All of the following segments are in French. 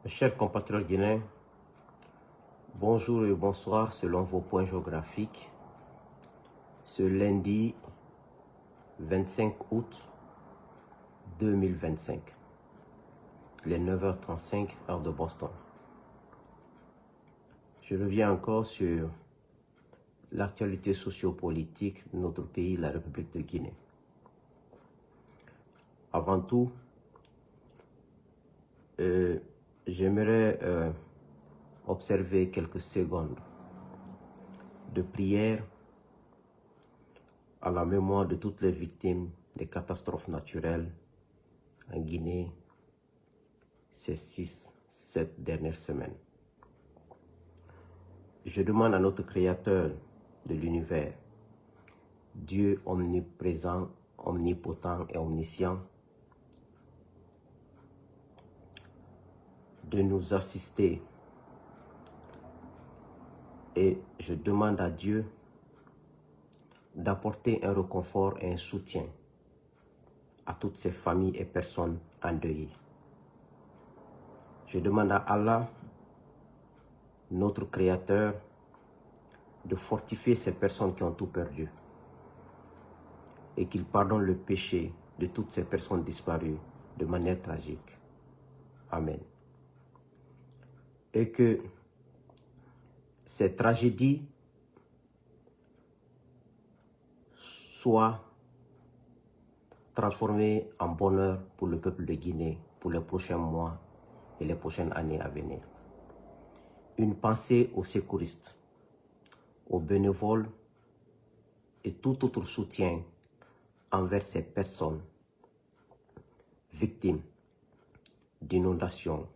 Mes chers compatriotes guinéens, bonjour et bonsoir selon vos points géographiques. Ce lundi 25 août 2025, il est 9h35 heure de Boston. Je reviens encore sur l'actualité sociopolitique de notre pays, la République de Guinée. Avant tout, j'aimerais observer quelques secondes de prière à la mémoire de toutes les victimes des catastrophes naturelles en Guinée ces 6-7 dernières semaines. Je demande à notre Créateur de l'univers, Dieu omniprésent, omnipotent et omniscient, de nous assister. Et je demande à Dieu d'apporter un réconfort et un soutien à toutes ces familles et personnes endeuillées. Je demande à Allah, notre Créateur, de fortifier ces personnes qui ont tout perdu et qu'il pardonne le péché de toutes ces personnes disparues de manière tragique. Amen. Et que ces tragédies soient transformées en bonheur pour le peuple de Guinée pour les prochains mois et les prochaines années à venir. Une pensée aux secouristes, aux bénévoles et tout autre soutien envers ces personnes victimes d'inondations,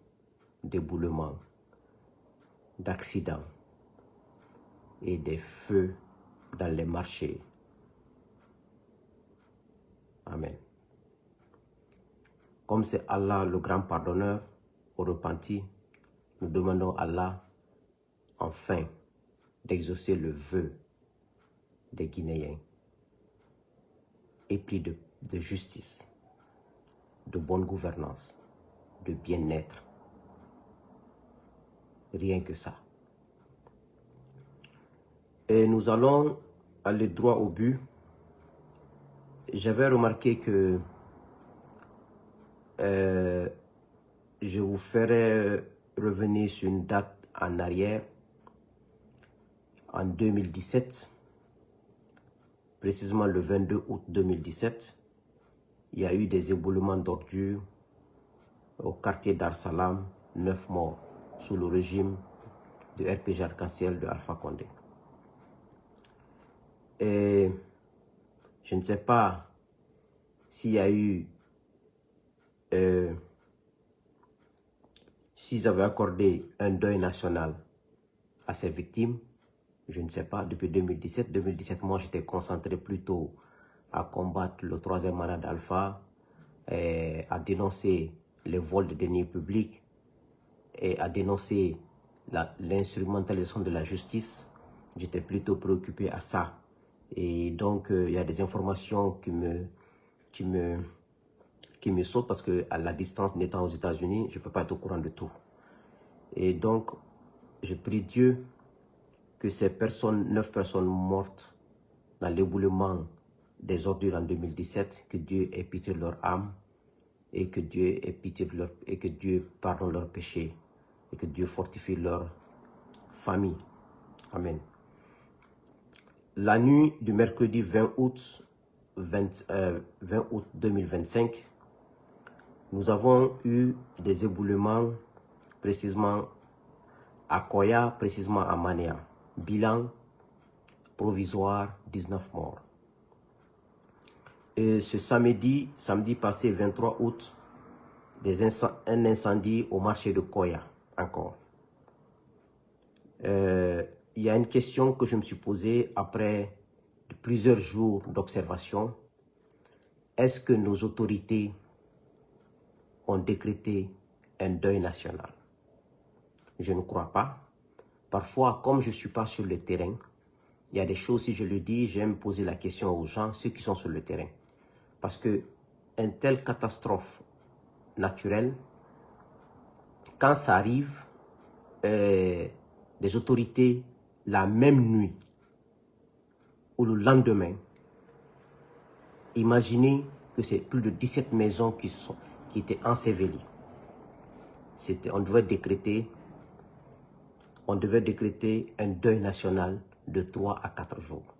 d'éboulements, d'accidents et des feux dans les marchés. Amen. Comme c'est Allah le grand pardonneur aux repentis, nous demandons à Allah enfin d'exaucer le vœu des Guinéens épris de justice, de bonne gouvernance, de bien-être. Rien que ça. Et nous allons aller droit au but. J'avais remarqué que je vous ferai revenir sur une date en arrière. En 2017, précisément le 22 août 2017, il y a eu des éboulements d'ordures au quartier d'Ar-Salam, 9 morts sous le régime de RPG Arc-en-Ciel de Alpha Condé. Et je ne sais pas s'il y a eu, s'ils avaient accordé un deuil national à ces victimes. Je ne sais pas, depuis 2017, moi j'étais concentré plutôt à combattre le troisième mandat d'Alpha, à dénoncer les vols de deniers publics et à dénoncer l'instrumentalisation de la justice. J'étais plutôt préoccupé à ça. Et donc, il y a des informations qui me sautent parce que à la distance n'étant aux États-Unis, je ne peux pas être au courant de tout. Et donc, je prie Dieu que ces personnes, 9 personnes mortes dans l'éboulement des ordures en 2017, que Dieu ait pitié de leur âme et que Dieu ait pitié de leur, et que Dieu pardonne leurs péchés et que Dieu fortifie leur famille. Amen. La nuit du mercredi 20 août 2025, nous avons eu des éboulements précisément à Koya, précisément à Mania. Bilan provisoire, 19 morts. Et ce samedi passé, 23 août, un incendie au marché de Koya, encore. Il y a une question que je me suis posée après plusieurs jours d'observation. Est-ce que nos autorités ont décrété un deuil national? Je ne crois pas. Parfois, comme je ne suis pas sur le terrain, il y a des choses, si je le dis, j'aime poser la question aux gens, ceux qui sont sur le terrain. Parce que une telle catastrophe naturelle quand ça arrive, les autorités, la même nuit ou le lendemain, imaginez que c'est plus de 17 maisons qui étaient ensevelies. On devait décréter un deuil national de 3 à 4 jours.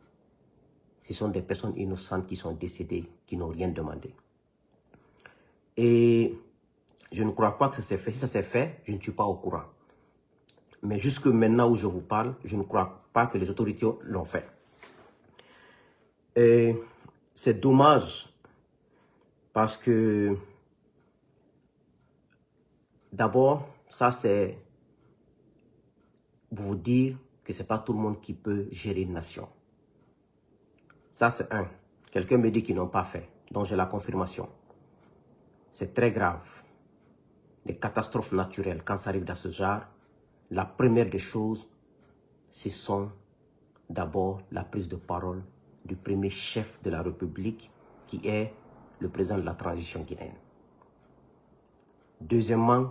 Ce sont des personnes innocentes qui sont décédées, qui n'ont rien demandé. Et je ne crois pas que ça s'est fait. Si ça s'est fait, je ne suis pas au courant. Mais jusque maintenant où je vous parle, je ne crois pas que les autorités l'ont fait. Et c'est dommage parce que d'abord, ça c'est pour vous dire que ce n'est pas tout le monde qui peut gérer une nation. Ça c'est un. Quelqu'un me dit qu'ils n'ont pas fait, donc j'ai la confirmation. C'est très grave. Les catastrophes naturelles, quand ça arrive dans ce genre, la première des choses, ce sont d'abord la prise de parole du premier chef de la République, qui est le président de la transition guinéenne. Deuxièmement,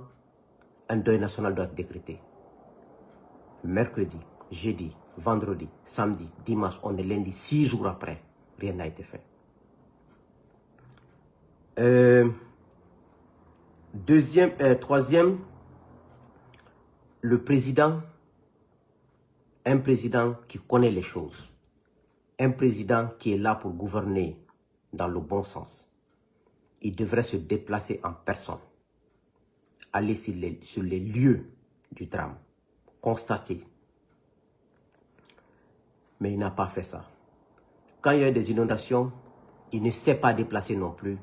un deuil national doit être décrété. Mercredi, jeudi, vendredi, samedi, dimanche, on est lundi, 6 jours après, rien n'a été fait. Troisième, le président, un président qui connaît les choses, un président qui est là pour gouverner dans le bon sens, il devrait se déplacer en personne, aller sur les lieux du drame, constater. Mais il n'a pas fait ça. Quand il y a des inondations, il ne s'est pas déplacé non plus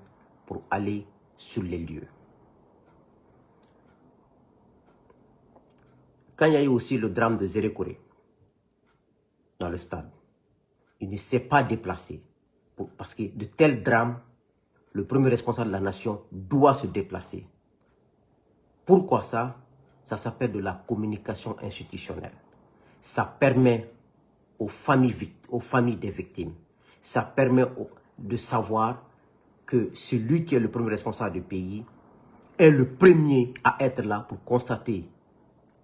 pour aller sur les lieux. Quand il y a eu aussi le drame de Zérékoré, dans le stade, il ne s'est pas déplacé. Parce que de tels drames, le premier responsable de la nation doit se déplacer. Pourquoi ça? Ça s'appelle de la communication institutionnelle. Ça permet aux familles des victimes, ça permet de savoir que celui qui est le premier responsable du pays est le premier à être là pour constater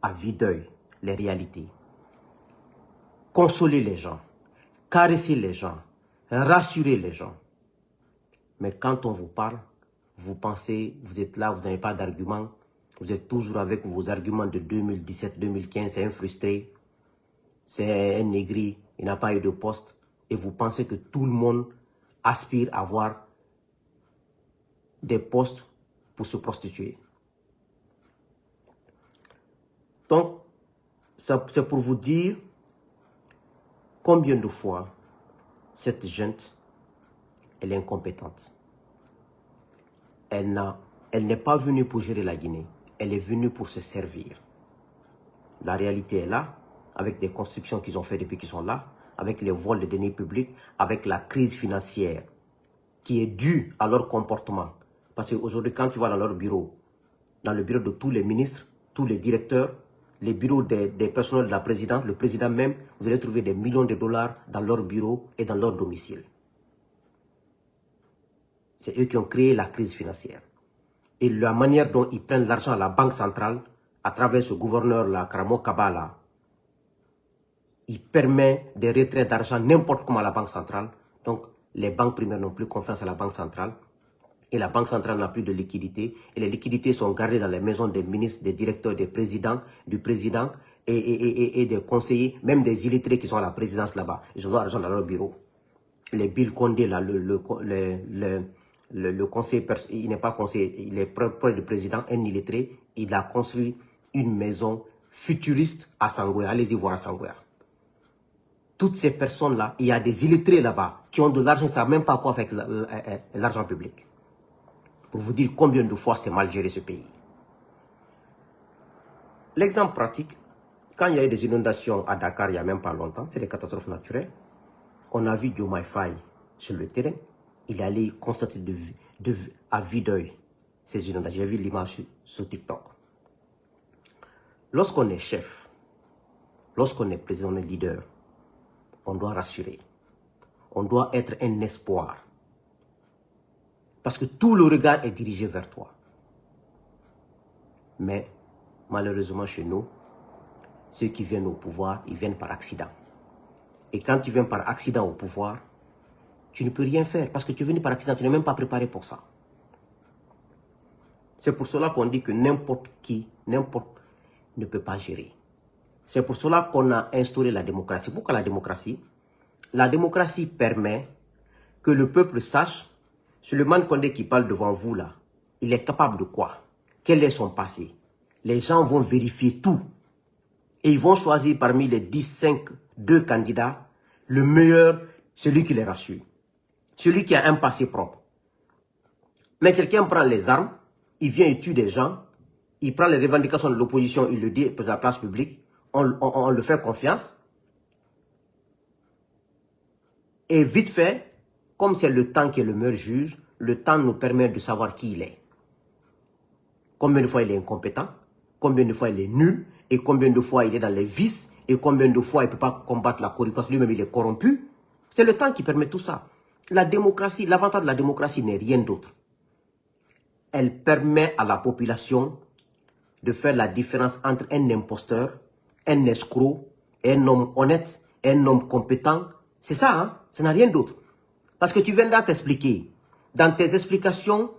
à vue d'œil les réalités. Consoler les gens, caresser les gens, rassurer les gens. Mais quand on vous parle, vous pensez, vous êtes là, vous n'avez pas d'arguments, vous êtes toujours avec vos arguments de 2017, 2015, c'est un frustré, c'est un négri, il n'a pas eu de poste, et vous pensez que tout le monde aspire à avoir des postes pour se prostituer. Donc, c'est pour vous dire combien de fois cette junte, elle est incompétente. Elle n'est pas venue pour gérer la Guinée, elle est venue pour se servir. La réalité est là, avec des constructions qu'ils ont fait depuis qu'ils sont là, avec les vols de deniers publics, avec la crise financière qui est due à leur comportement. Parce qu'aujourd'hui, quand tu vas dans leur bureau, dans le bureau de tous les ministres, tous les directeurs, les bureaux des personnels de la présidente, le président même, vous allez trouver des millions de dollars dans leur bureau et dans leur domicile. C'est eux qui ont créé la crise financière. Et la manière dont ils prennent l'argent à la banque centrale, à travers ce gouverneur-là, Karamo Kabala, il permet des retraits d'argent n'importe comment à la banque centrale. Donc, les banques primaires n'ont plus confiance à la banque centrale. Et la banque centrale n'a plus de liquidités. Et les liquidités sont gardées dans les maisons des ministres, des directeurs, des présidents, du président et des conseillers, même des illettrés qui sont à la présidence là-bas. Ils ont l'argent dans leur bureau. Les Bill Condé, là, le conseiller, il n'est pas conseiller, il est proche du président, un illettré. Il a construit une maison futuriste à Sangoya. Allez-y voir à Sangoya. Toutes ces personnes-là, il y a des illettrés là-bas qui ont de l'argent, ils ne savent même pas quoi faire avec l'argent public. Pour vous dire combien de fois c'est mal géré ce pays. L'exemple pratique, quand il y a eu des inondations à Dakar il n'y a même pas longtemps, c'est des catastrophes naturelles, on a vu Diomaye Faye sur le terrain, il est allé constater à vue d'œil ces inondations. J'ai vu l'image sur TikTok. Lorsqu'on est chef, lorsqu'on est président, on est leader, on doit rassurer. On doit être un espoir. Parce que tout le regard est dirigé vers toi. Mais malheureusement chez nous, ceux qui viennent au pouvoir, ils viennent par accident. Et quand tu viens par accident au pouvoir, tu ne peux rien faire parce que tu es venu par accident, tu n'es même pas préparé pour ça. C'est pour cela qu'on dit que n'importe qui, n'importe ne peut pas gérer. C'est pour cela qu'on a instauré la démocratie. Pourquoi la démocratie? La démocratie permet que le peuple sache, Souleymane Condé qui parle devant vous là, il est capable de quoi? Quel est son passé? Les gens vont vérifier tout. Et ils vont choisir parmi les 10, 5, 2 candidats, le meilleur, celui qui les rassure. Celui qui a un passé propre. Mais quelqu'un prend les armes, il vient et tue des gens, il prend les revendications de l'opposition, il le dit pour la place publique, on le fait confiance. Et vite fait, comme c'est le temps qui est le meilleur juge, le temps nous permet de savoir qui il est. Combien de fois il est incompétent, combien de fois il est nul, et combien de fois il est dans les vices, et combien de fois il ne peut pas combattre la corruption parce que lui-même il est corrompu. C'est le temps qui permet tout ça. La démocratie, l'avantage de la démocratie n'est rien d'autre. Elle permet à la population de faire la différence entre un imposteur, un escroc, un homme honnête, un homme compétent. C'est ça, hein? Ça n'a rien d'autre. Parce que tu viendras t'expliquer. Dans tes explications,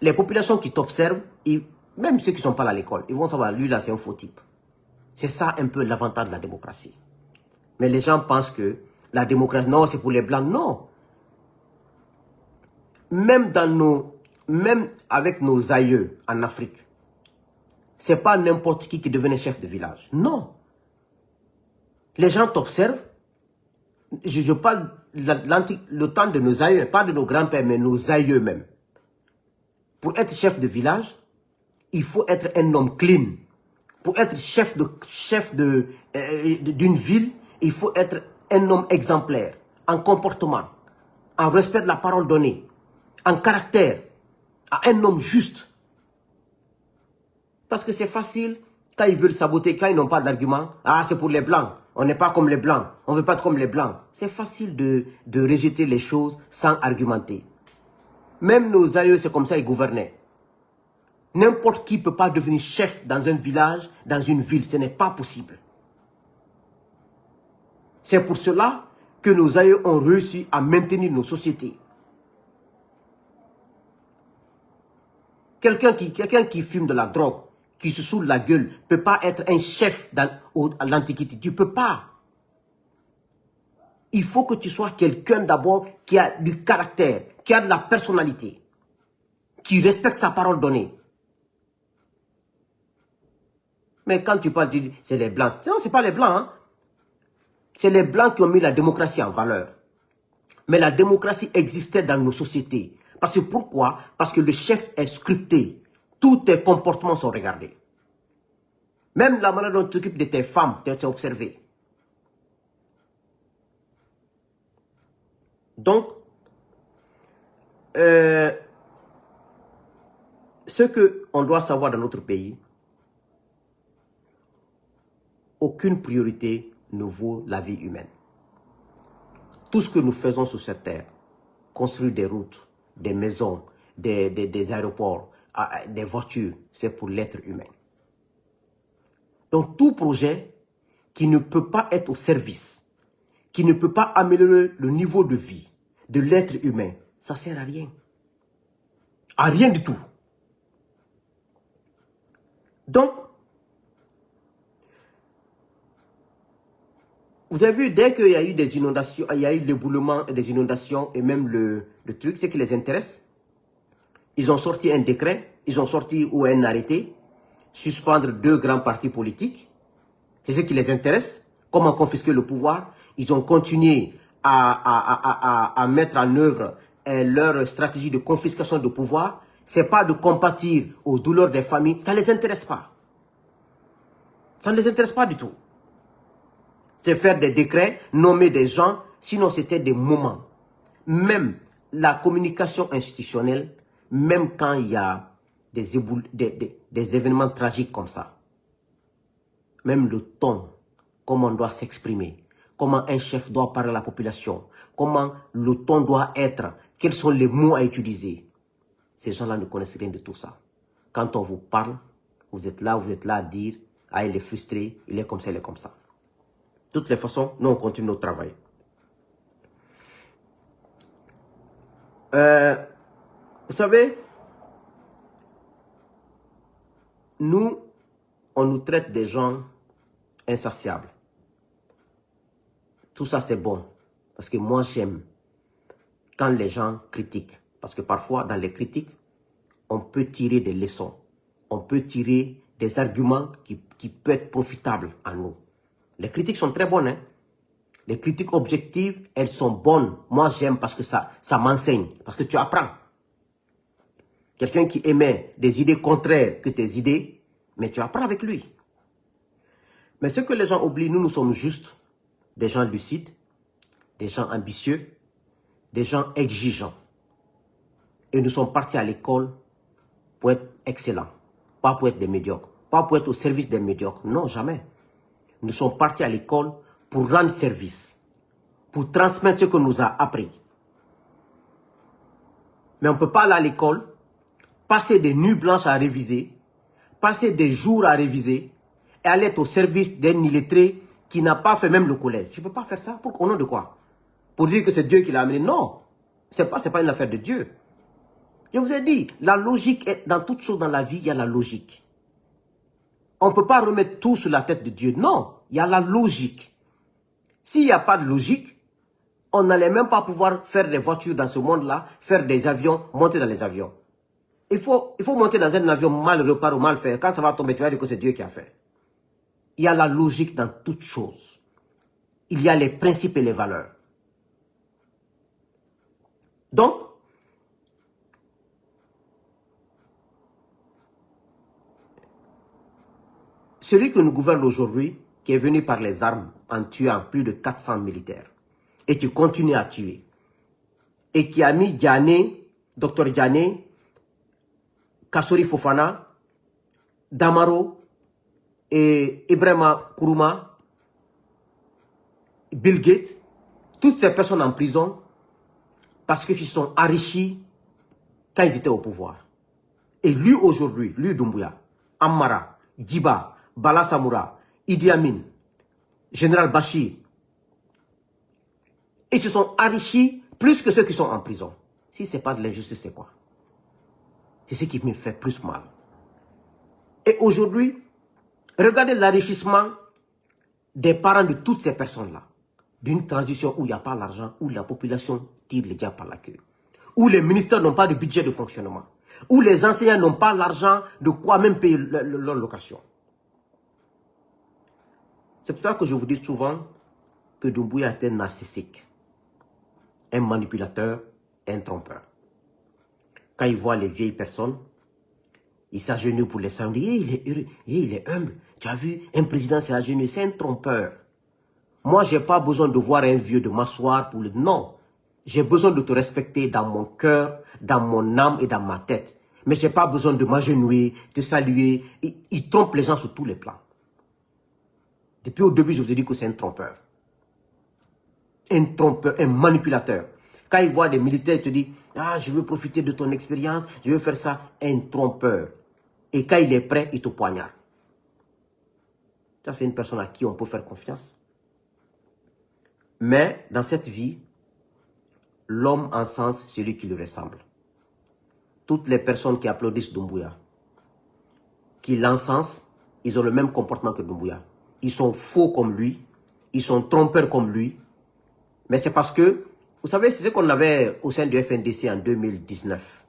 les populations qui t'observent, même ceux qui ne sont pas à l'école, ils vont savoir, lui là c'est un faux type. C'est ça un peu l'avantage de la démocratie. Mais les gens pensent que la démocratie, non, c'est pour les blancs. Non. Même avec nos aïeux en Afrique, c'est pas n'importe qui devenait chef de village. Non. Les gens t'observent. Je parle le temps de nos aïeux, pas de nos grands-pères, mais nos aïeux même. Pour être chef de village, il faut être un homme clean. Pour être chef d'une ville, il faut être un homme exemplaire, en comportement, en respect de la parole donnée, en caractère, un homme juste. Parce que c'est facile, quand ils veulent saboter, quand ils n'ont pas d'argument, ah c'est pour les blancs, on n'est pas comme les blancs, on ne veut pas être comme les blancs. C'est facile de rejeter les choses sans argumenter. Même nos aïeux, c'est comme ça ils gouvernaient. N'importe qui ne peut pas devenir chef dans un village, dans une ville. Ce n'est pas possible. C'est pour cela que nos aïeux ont réussi à maintenir nos sociétés. Quelqu'un qui fume de la drogue, qui se saoule la gueule, ne peut pas être un chef à l'Antiquité. Tu ne peux pas. Il faut que tu sois quelqu'un d'abord qui a du caractère, qui a de la personnalité, qui respecte sa parole donnée. Mais quand tu parles, tu dis, c'est les blancs. Non, ce n'est pas les blancs. Hein? C'est les blancs qui ont mis la démocratie en valeur. Mais la démocratie existait dans nos sociétés. Parce que pourquoi? Parce que le chef est scripté. Tous tes comportements sont regardés. Même la manière dont tu t'occupes de tes femmes, c'est observé. Donc, ce qu'on doit savoir dans notre pays, aucune priorité ne vaut la vie humaine. Tout ce que nous faisons sur cette terre, construire des routes, des maisons, des aéroports, des voitures, c'est pour l'être humain. Donc tout projet qui ne peut pas être au service, qui ne peut pas améliorer le niveau de vie de l'être humain, ça ne sert à rien. À rien du tout. Donc, vous avez vu, dès qu'il y a eu des inondations, il y a eu l'éboulement des inondations et même le truc, c'est qui les intéresse. Ils ont sorti un décret, ils ont sorti ou un arrêté, suspendre 2 grands partis politiques. C'est ce qui les intéresse. Comment confisquer le pouvoir. Ils ont continué à mettre en œuvre leur stratégie de confiscation de pouvoir. Ce n'est pas de compatir aux douleurs des familles. Ça ne les intéresse pas. Ça ne les intéresse pas du tout. C'est faire des décrets, nommer des gens. Sinon, c'était des moments. Même la communication institutionnelle, même quand il y a des événements tragiques comme ça, même le ton, comment on doit s'exprimer, comment un chef doit parler à la population, comment le ton doit être, quels sont les mots à utiliser. Ces gens-là ne connaissent rien de tout ça. Quand on vous parle, vous êtes là à dire, ah, il est frustré, il est comme ça, il est comme ça. De toutes les façons, nous, on continue notre travail. Vous savez, nous, on nous traite des gens insatiables. Tout ça, c'est bon. Parce que moi, j'aime quand les gens critiquent. Parce que parfois, dans les critiques, on peut tirer des leçons. On peut tirer des arguments qui peuvent être profitables à nous. Les critiques sont très bonnes. Hein? Les critiques objectives, elles sont bonnes. Moi, j'aime parce que ça m'enseigne. Parce que tu apprends. Quelqu'un qui émet des idées contraires que tes idées, mais tu apprends avec lui. Mais ce que les gens oublient, nous sommes juste des gens lucides, des gens ambitieux, des gens exigeants. Et nous sommes partis à l'école pour être excellents, pas pour être des médiocres, pas pour être au service des médiocres. Non, jamais. Nous sommes partis à l'école pour rendre service, pour transmettre ce qu'on nous a appris. Mais on ne peut pas aller à l'école, passer des nuits blanches à réviser, passer des jours à réviser et aller être au service d'un illettré qui n'a pas fait même le collège. Je ne peux pas faire ça. Au nom de quoi? Pour dire que c'est Dieu qui l'a amené? Non, ce n'est pas une affaire de Dieu. Je vous ai dit, la logique est dans toute chose dans la vie, il y a la logique. On ne peut pas remettre tout sur la tête de Dieu. Non, il y a la logique. S'il n'y a pas de logique, on n'allait même pas pouvoir faire des voitures dans ce monde-là, faire des avions, monter dans les avions. Il faut monter dans un avion mal réparé ou mal fait. Quand ça va tomber, tu vas dire que c'est Dieu qui a fait. Il y a la logique dans toute chose. Il y a les principes et les valeurs. Donc, celui que nous gouverne aujourd'hui, qui est venu par les armes en tuant plus de 400 militaires, et qui continue à tuer, et qui a mis Diané, Dr Diané, Kassori Fofana, Damaro, et Ibrahima Kourouma, Bill Gates, toutes ces personnes en prison, parce qu'ils se sont enrichis quand ils étaient au pouvoir. Et lui aujourd'hui, lui Doumbouya, Amara, Djiba, Bala Samoura, Idi Amin, Général Bachir, ils se sont enrichis plus que ceux qui sont en prison. Si ce n'est pas de l'injustice, c'est quoi? C'est ce qui me fait plus mal. Et aujourd'hui, regardez l'enrichissement des parents de toutes ces personnes-là. D'une transition où il n'y a pas l'argent, où la population tire les diables par la queue. Où les ministères n'ont pas de budget de fonctionnement. Où les enseignants n'ont pas l'argent de quoi même payer leur location. C'est pour ça que je vous dis souvent que Doumbouya est un narcissique, un manipulateur, un trompeur. Quand il voit les vieilles personnes, il s'agenouille pour les saluer. Il est heureux, il est humble. Tu as vu, un président s'est agenouillé, c'est un trompeur. Moi, je n'ai pas besoin de voir un vieux, de m'asseoir pour le... Non, j'ai besoin de te respecter dans mon cœur, dans mon âme et dans ma tête. Mais je n'ai pas besoin de m'agenouiller, te saluer. Il trompe les gens sur tous les plans. Depuis au début, je vous ai dit que c'est un trompeur. Un trompeur, un manipulateur. Quand il voit des militaires, il te dit, ah, je veux profiter de ton expérience, je veux faire ça. Un trompeur. Et quand il est prêt, il te poignarde. Ça, c'est une personne à qui on peut faire confiance. Mais dans cette vie, l'homme encense celui qui lui ressemble. Toutes les personnes qui applaudissent Doumbouya, qui l'encensent, ils ont le même comportement que Doumbouya. Ils sont faux comme lui, ils sont trompeurs comme lui. Mais c'est parce que, vous savez, c'est ce qu'on avait au sein du FNDC en 2019.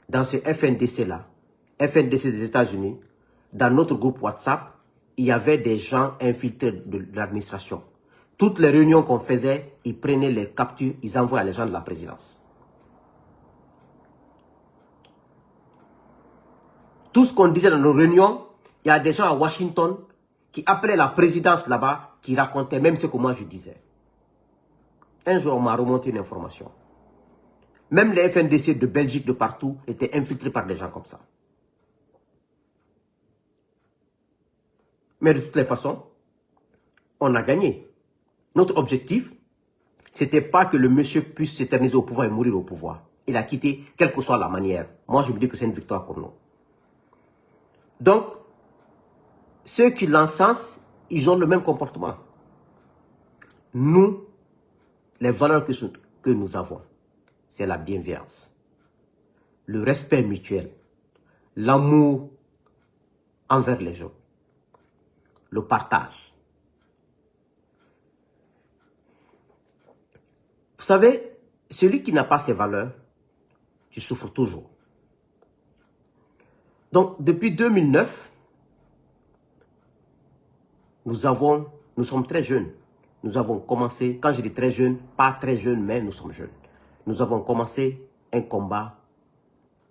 Dans ce FNDC-là, FNDC des États-Unis, dans notre groupe WhatsApp, il y avait des gens infiltrés de l'administration. Toutes les réunions qu'on faisait, ils prenaient les captures, ils envoyaient les gens de la présidence. Tout ce qu'on disait dans nos réunions, il y a des gens à Washington qui, après la présidence là-bas, qui racontaient même ce que moi je disais. Un jour, on m'a remonté une information. Même les FNDC de Belgique, de partout, étaient infiltrés par des gens comme ça. Mais de toutes les façons, on a gagné. Notre objectif, ce n'était pas que le monsieur puisse s'éterniser au pouvoir et mourir au pouvoir. Il a quitté, quelle que soit la manière. Moi, je me dis que c'est une victoire pour nous. Donc, ceux qui l'encensent, ils ont le même comportement. Nous, les valeurs que nous avons, c'est la bienveillance, le respect mutuel, l'amour envers les gens, le partage. Vous savez, celui qui n'a pas ces valeurs, tu souffres toujours. Donc, depuis 2009, nous sommes très jeunes. Nous avons commencé, quand je dis très jeunes, pas très jeunes, mais nous sommes jeunes. Nous avons commencé un combat,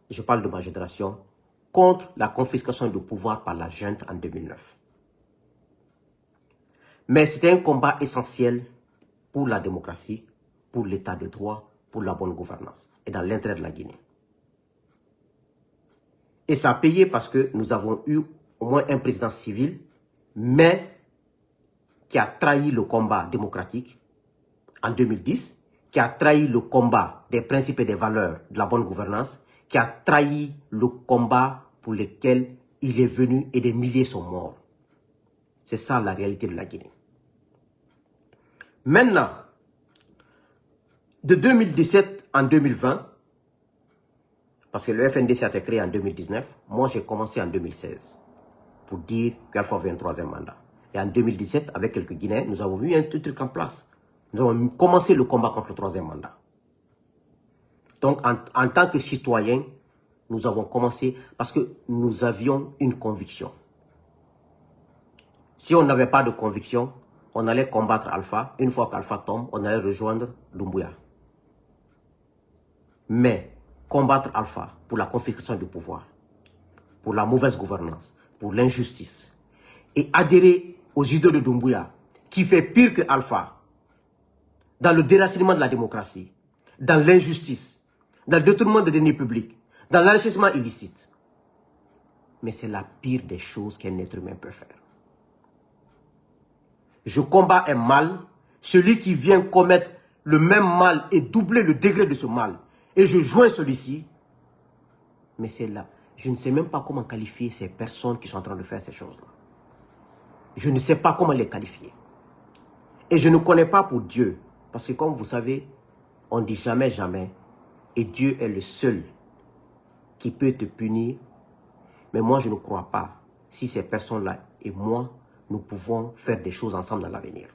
je parle de ma génération, contre la confiscation du pouvoir par la junte en 2009. Mais c'était un combat essentiel pour la démocratie, pour l'état de droit, pour la bonne gouvernance et dans l'intérêt de la Guinée. Et ça a payé parce que nous avons eu au moins un président civil, mais qui a trahi le combat démocratique en 2010, qui a trahi le combat des principes et des valeurs de la bonne gouvernance, qui a trahi le combat pour lequel il est venu et des milliers sont morts. C'est ça la réalité de la Guinée. Maintenant, de 2017 en 2020, parce que le FNDC a été créé en 2019, moi j'ai commencé en 2016 pour dire qu'Alpha veut un troisième mandat. Et en 2017, avec quelques Guinéens, nous avons vu un truc en place. Nous avons commencé le combat contre le troisième mandat. Donc, en tant que citoyens, nous avons commencé parce que nous avions une conviction. Si on n'avait pas de conviction, on allait combattre Alpha. Une fois qu'Alpha tombe, on allait rejoindre Doumbouya. Mais combattre Alpha pour la confiscation du pouvoir, pour la mauvaise gouvernance, pour l'injustice, et adhérer aux idées de Doumbouya, qui fait pire que Alpha, dans le déracinement de la démocratie, dans l'injustice, dans le détournement des deniers publics, dans l'enrichissement illicite. Mais c'est la pire des choses qu'un être humain peut faire. Je combats un mal, celui qui vient commettre le même mal et doubler le degré de ce mal, et je joins celui-ci, mais c'est là. Je ne sais même pas comment qualifier ces personnes qui sont en train de faire ces choses-là. Je ne sais pas comment les qualifier. Et je ne connais pas pour Dieu. Parce que comme vous savez, on ne dit jamais, jamais. Et Dieu est le seul qui peut te punir. Mais moi, je ne crois pas si ces personnes-là et moi, nous pouvons faire des choses ensemble dans l'avenir.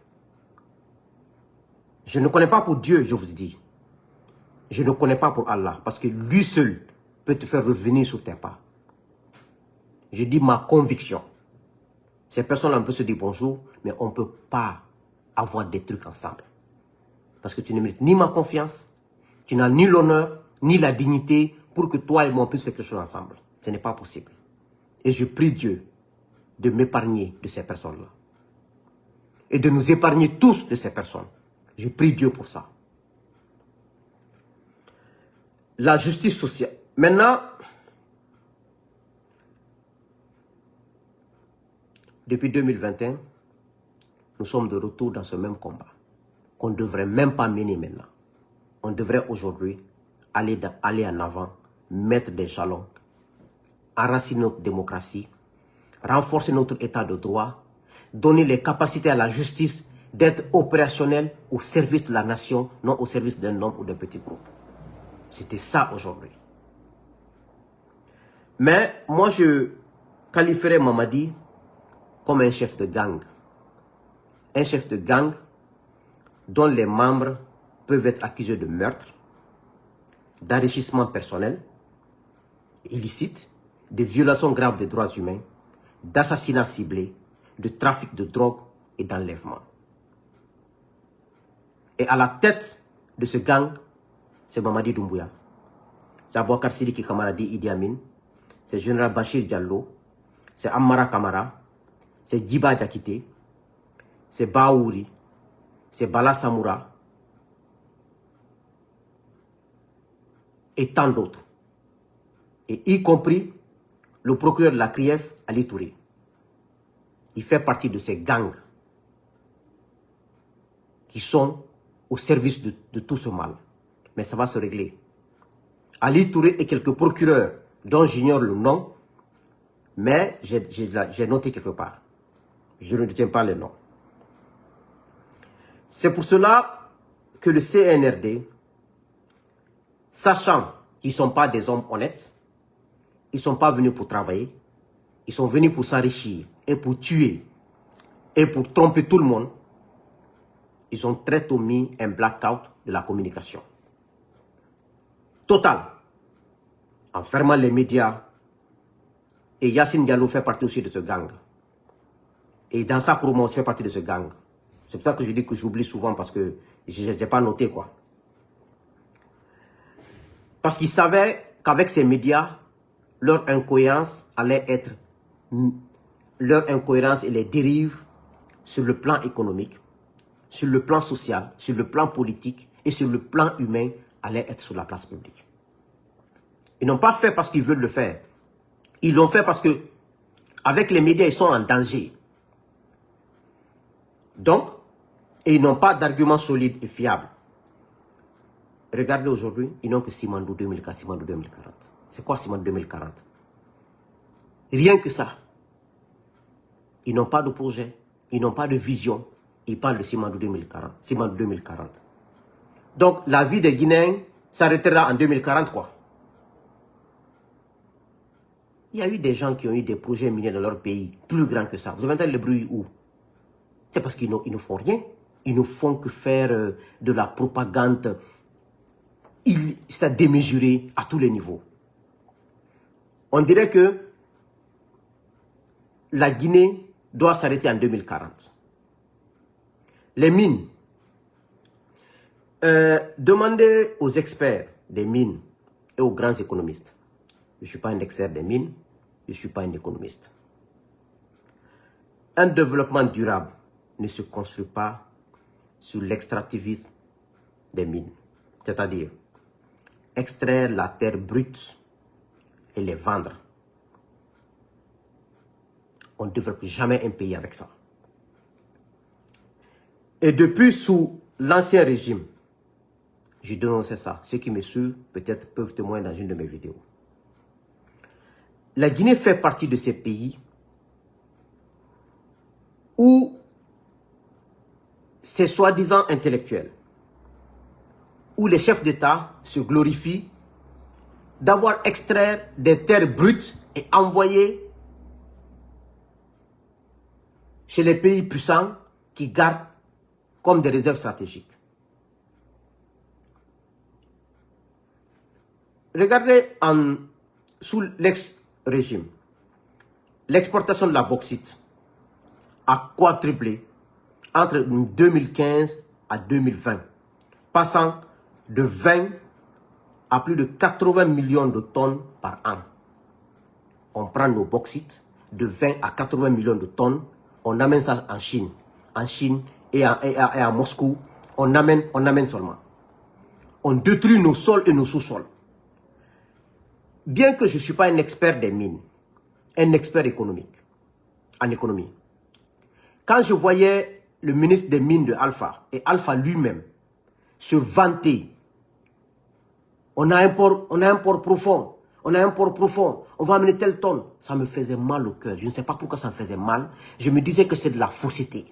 Je ne connais pas pour Dieu, je vous dis. Je ne connais pas pour Allah. Parce que lui seul peut te faire revenir sur tes pas. Je dis ma conviction. Ces personnes-là, on peut se dire bonjour, mais on ne peut pas avoir des trucs ensemble. Parce que tu ne mérites ni ma confiance, tu n'as ni l'honneur, ni la dignité pour que toi et moi on puisse faire quelque chose ensemble. Ce n'est pas possible. Et je prie Dieu de m'épargner de ces personnes-là. Et de nous épargner tous de ces personnes. Je prie Dieu pour ça. La justice sociale. Maintenant, depuis 2021, nous sommes de retour dans ce même combat qu'on ne devrait même pas mener maintenant. On devrait aujourd'hui aller en avant, mettre des jalons, enraciner notre démocratie, renforcer notre état de droit, donner les capacités à la justice d'être opérationnelle au service de la nation, non au service d'un homme ou d'un petit groupe. C'était ça aujourd'hui. Mais moi, je qualifierais Mamadi comme un chef de gang. Un chef de gang dont les membres peuvent être accusés de meurtre, d'enrichissement personnel, illicite, de violations graves des droits humains, d'assassinats ciblés, de trafic de drogue et d'enlèvement. Et à la tête de ce gang, c'est Mamadi Doumbouya, c'est Aboubacar Sidiki Kamara dit Idi Amin, c'est Général Bachir Diallo, c'est Ammara Kamara, c'est Djiba Diakité, c'est Baouri, c'est Bala Samoura et tant d'autres. Et y compris le procureur de la CRIEF, Ali Touré. Il fait partie de ces gangs qui sont au service de tout ce mal. Mais ça va se régler. Ali Touré et quelques procureurs dont j'ignore le nom Mais j'ai noté quelque part. Je ne retiens pas les noms. C'est pour cela que le CNRD, sachant qu'ils ne sont pas des hommes honnêtes, ils ne sont pas venus pour travailler, ils sont venus pour s'enrichir et pour tuer et pour tromper tout le monde, ils ont très tôt mis un blackout de la communication. Total. En fermant les médias. Et Yassine Diallo fait partie aussi de ce gang. Et dans sa promo, fait partie de ce gang. C'est pour ça que je dis que j'oublie souvent parce que je n'ai pas noté quoi. Parce qu'ils savaient qu'avec ces médias, leur incohérence allait être... Leur incohérence et les dérives sur le plan économique, sur le plan social, sur le plan politique et sur le plan humain allaient être sur la place publique. Ils n'ont pas fait parce qu'ils veulent le faire. Ils l'ont fait parce que avec les médias, ils sont en danger. Donc, et ils n'ont pas d'arguments solides et fiables. Regardez aujourd'hui, ils n'ont que Simandou 2040, Simandou 2040. C'est quoi Simandou 2040? Rien que ça. Ils n'ont pas de projet, ils n'ont pas de vision. Ils parlent de Simandou 2040, Simandou 2040. Donc, la vie des Guinéens s'arrêtera en 2040, quoi. Il y a eu des gens qui ont eu des projets miniers dans leur pays plus grands que ça. Vous avez entendu le bruit où? C'est parce qu'ils ne font rien. Ils ne font que faire de la propagande c'est démesurée à tous les niveaux. On dirait que la Guinée doit s'arrêter en 2040. Les mines. Demandez aux experts des mines et aux grands économistes. Je ne suis pas un expert des mines, je ne suis pas un économiste. Un développement durable ne se construit pas sur l'extractivisme des mines. C'est-à-dire extraire la terre brute et les vendre. On ne développe jamais un pays avec ça. Et depuis sous l'ancien régime, j'ai dénoncé ça. Ceux qui me suivent peut-être peuvent témoigner dans une de mes vidéos. La Guinée fait partie de ces pays où ces soi-disant intellectuels, où les chefs d'État se glorifient d'avoir extrait des terres brutes et envoyé chez les pays puissants qui gardent comme des réserves stratégiques. Regardez sous l'ex-régime, l'exportation de la bauxite a quadruplé entre 2015 à 2020, passant de 20 à plus de 80 millions de tonnes par an. On prend nos bauxites de 20 à 80 millions de tonnes, on amène ça en Chine. En Chine et à Moscou, on amène seulement. On détruit nos sols et nos sous-sols. Bien que je ne suis pas un expert des mines, un expert économique, en économie, quand je voyais le ministre des Mines de Alpha et Alpha lui-même se vanter, on a un port profond, on va amener telle tonne, ça me faisait mal au cœur. Je ne sais pas pourquoi ça me faisait mal. Je me disais que c'est de la fausseté.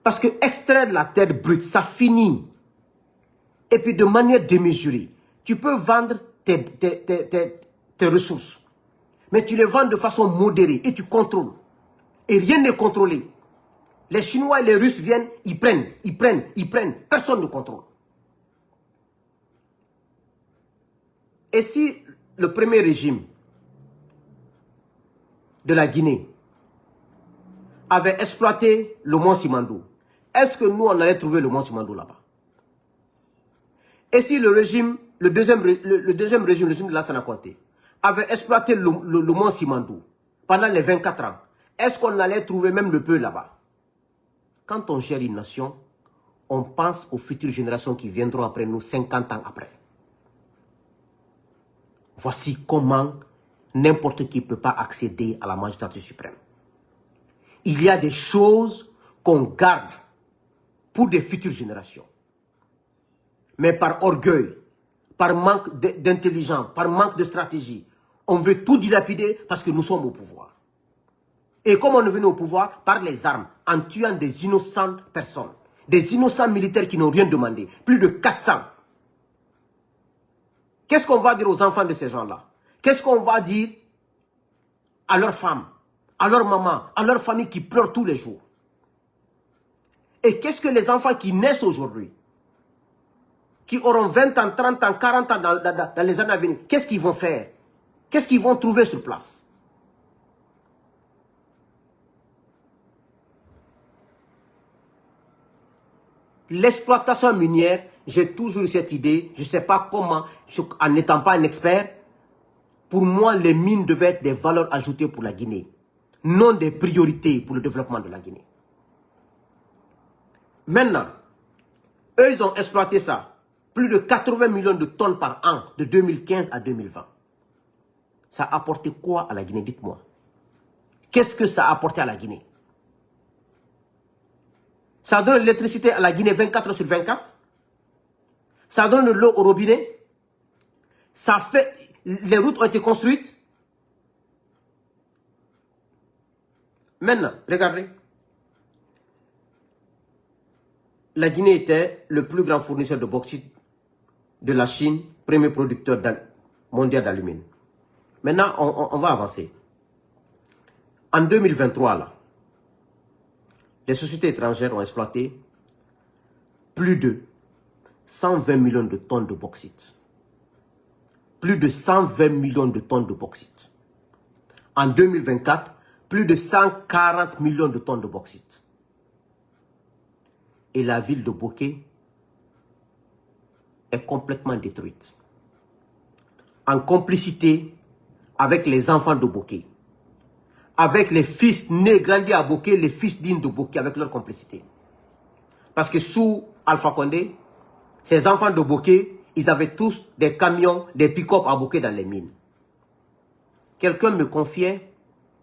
Parce que extraire de la terre brute, ça finit. Et puis de manière démesurée, tu peux vendre tes ressources. Mais tu les vends de façon modérée et tu contrôles. Et rien n'est contrôlé. Les Chinois et les Russes viennent, ils prennent. Personne ne contrôle. Et si le premier régime de la Guinée avait exploité le mont Simandou, est-ce que nous, on allait trouver le mont Simandou là-bas? Et si le deuxième régime, le régime de Lansana Conté, avait exploité le mont Simandou pendant les 24 ans, est-ce qu'on allait trouver même le peu là-bas? Quand on gère une nation, on pense aux futures générations qui viendront après nous 50 ans après. Voici comment n'importe qui ne peut pas accéder à la magistrature suprême. Il y a des choses qu'on garde pour des futures générations. Mais par orgueil, par manque d'intelligence, par manque de stratégie, On veut tout dilapider parce que nous sommes au pouvoir. Et comme on est venu au pouvoir, par les armes, en tuant des innocentes personnes, des innocents militaires qui n'ont rien demandé, plus de 400. Qu'est-ce qu'on va dire aux enfants de ces gens-là? Qu'est-ce qu'on va dire à leurs femmes, à leurs mamans, à leurs familles qui pleurent tous les jours? Et qu'est-ce que les enfants qui naissent aujourd'hui, qui auront 20 ans, 30 ans, 40 ans dans les années à venir, qu'est-ce qu'ils vont faire? Qu'est-ce qu'ils vont trouver sur place? L'exploitation minière, j'ai toujours eu cette idée, je ne sais pas comment, en n'étant pas un expert, pour moi, les mines devaient être des valeurs ajoutées pour la Guinée, non des priorités pour le développement de la Guinée. Maintenant, eux, ils ont exploité ça. Plus de 80 millions de tonnes par an, de 2015 à 2020. Ça a apporté quoi à la Guinée? Dites-moi. Qu'est-ce que ça a apporté à la Guinée? Ça donne l'électricité à la Guinée 24 heures sur 24. Ça donne de l'eau au robinet. Ça fait... Les routes ont été construites. Maintenant, regardez. La Guinée était le plus grand fournisseur de bauxite de la Chine, premier producteur mondial d'alumine. Maintenant, on va avancer. En 2023, là, les sociétés étrangères ont exploité plus de 120 millions de tonnes de bauxite. Plus de 120 millions de tonnes de bauxite. En 2024, plus de 140 millions de tonnes de bauxite. Et la ville de Boké est complètement détruite. En complicité avec les enfants de Boké. Avec les fils nés, grandis à Boké, les fils dignes de Boké, avec leur complicité. Parce que sous Alpha Condé, ces enfants de Boké, ils avaient tous des camions, des pick-up à Boké dans les mines. Quelqu'un me confiait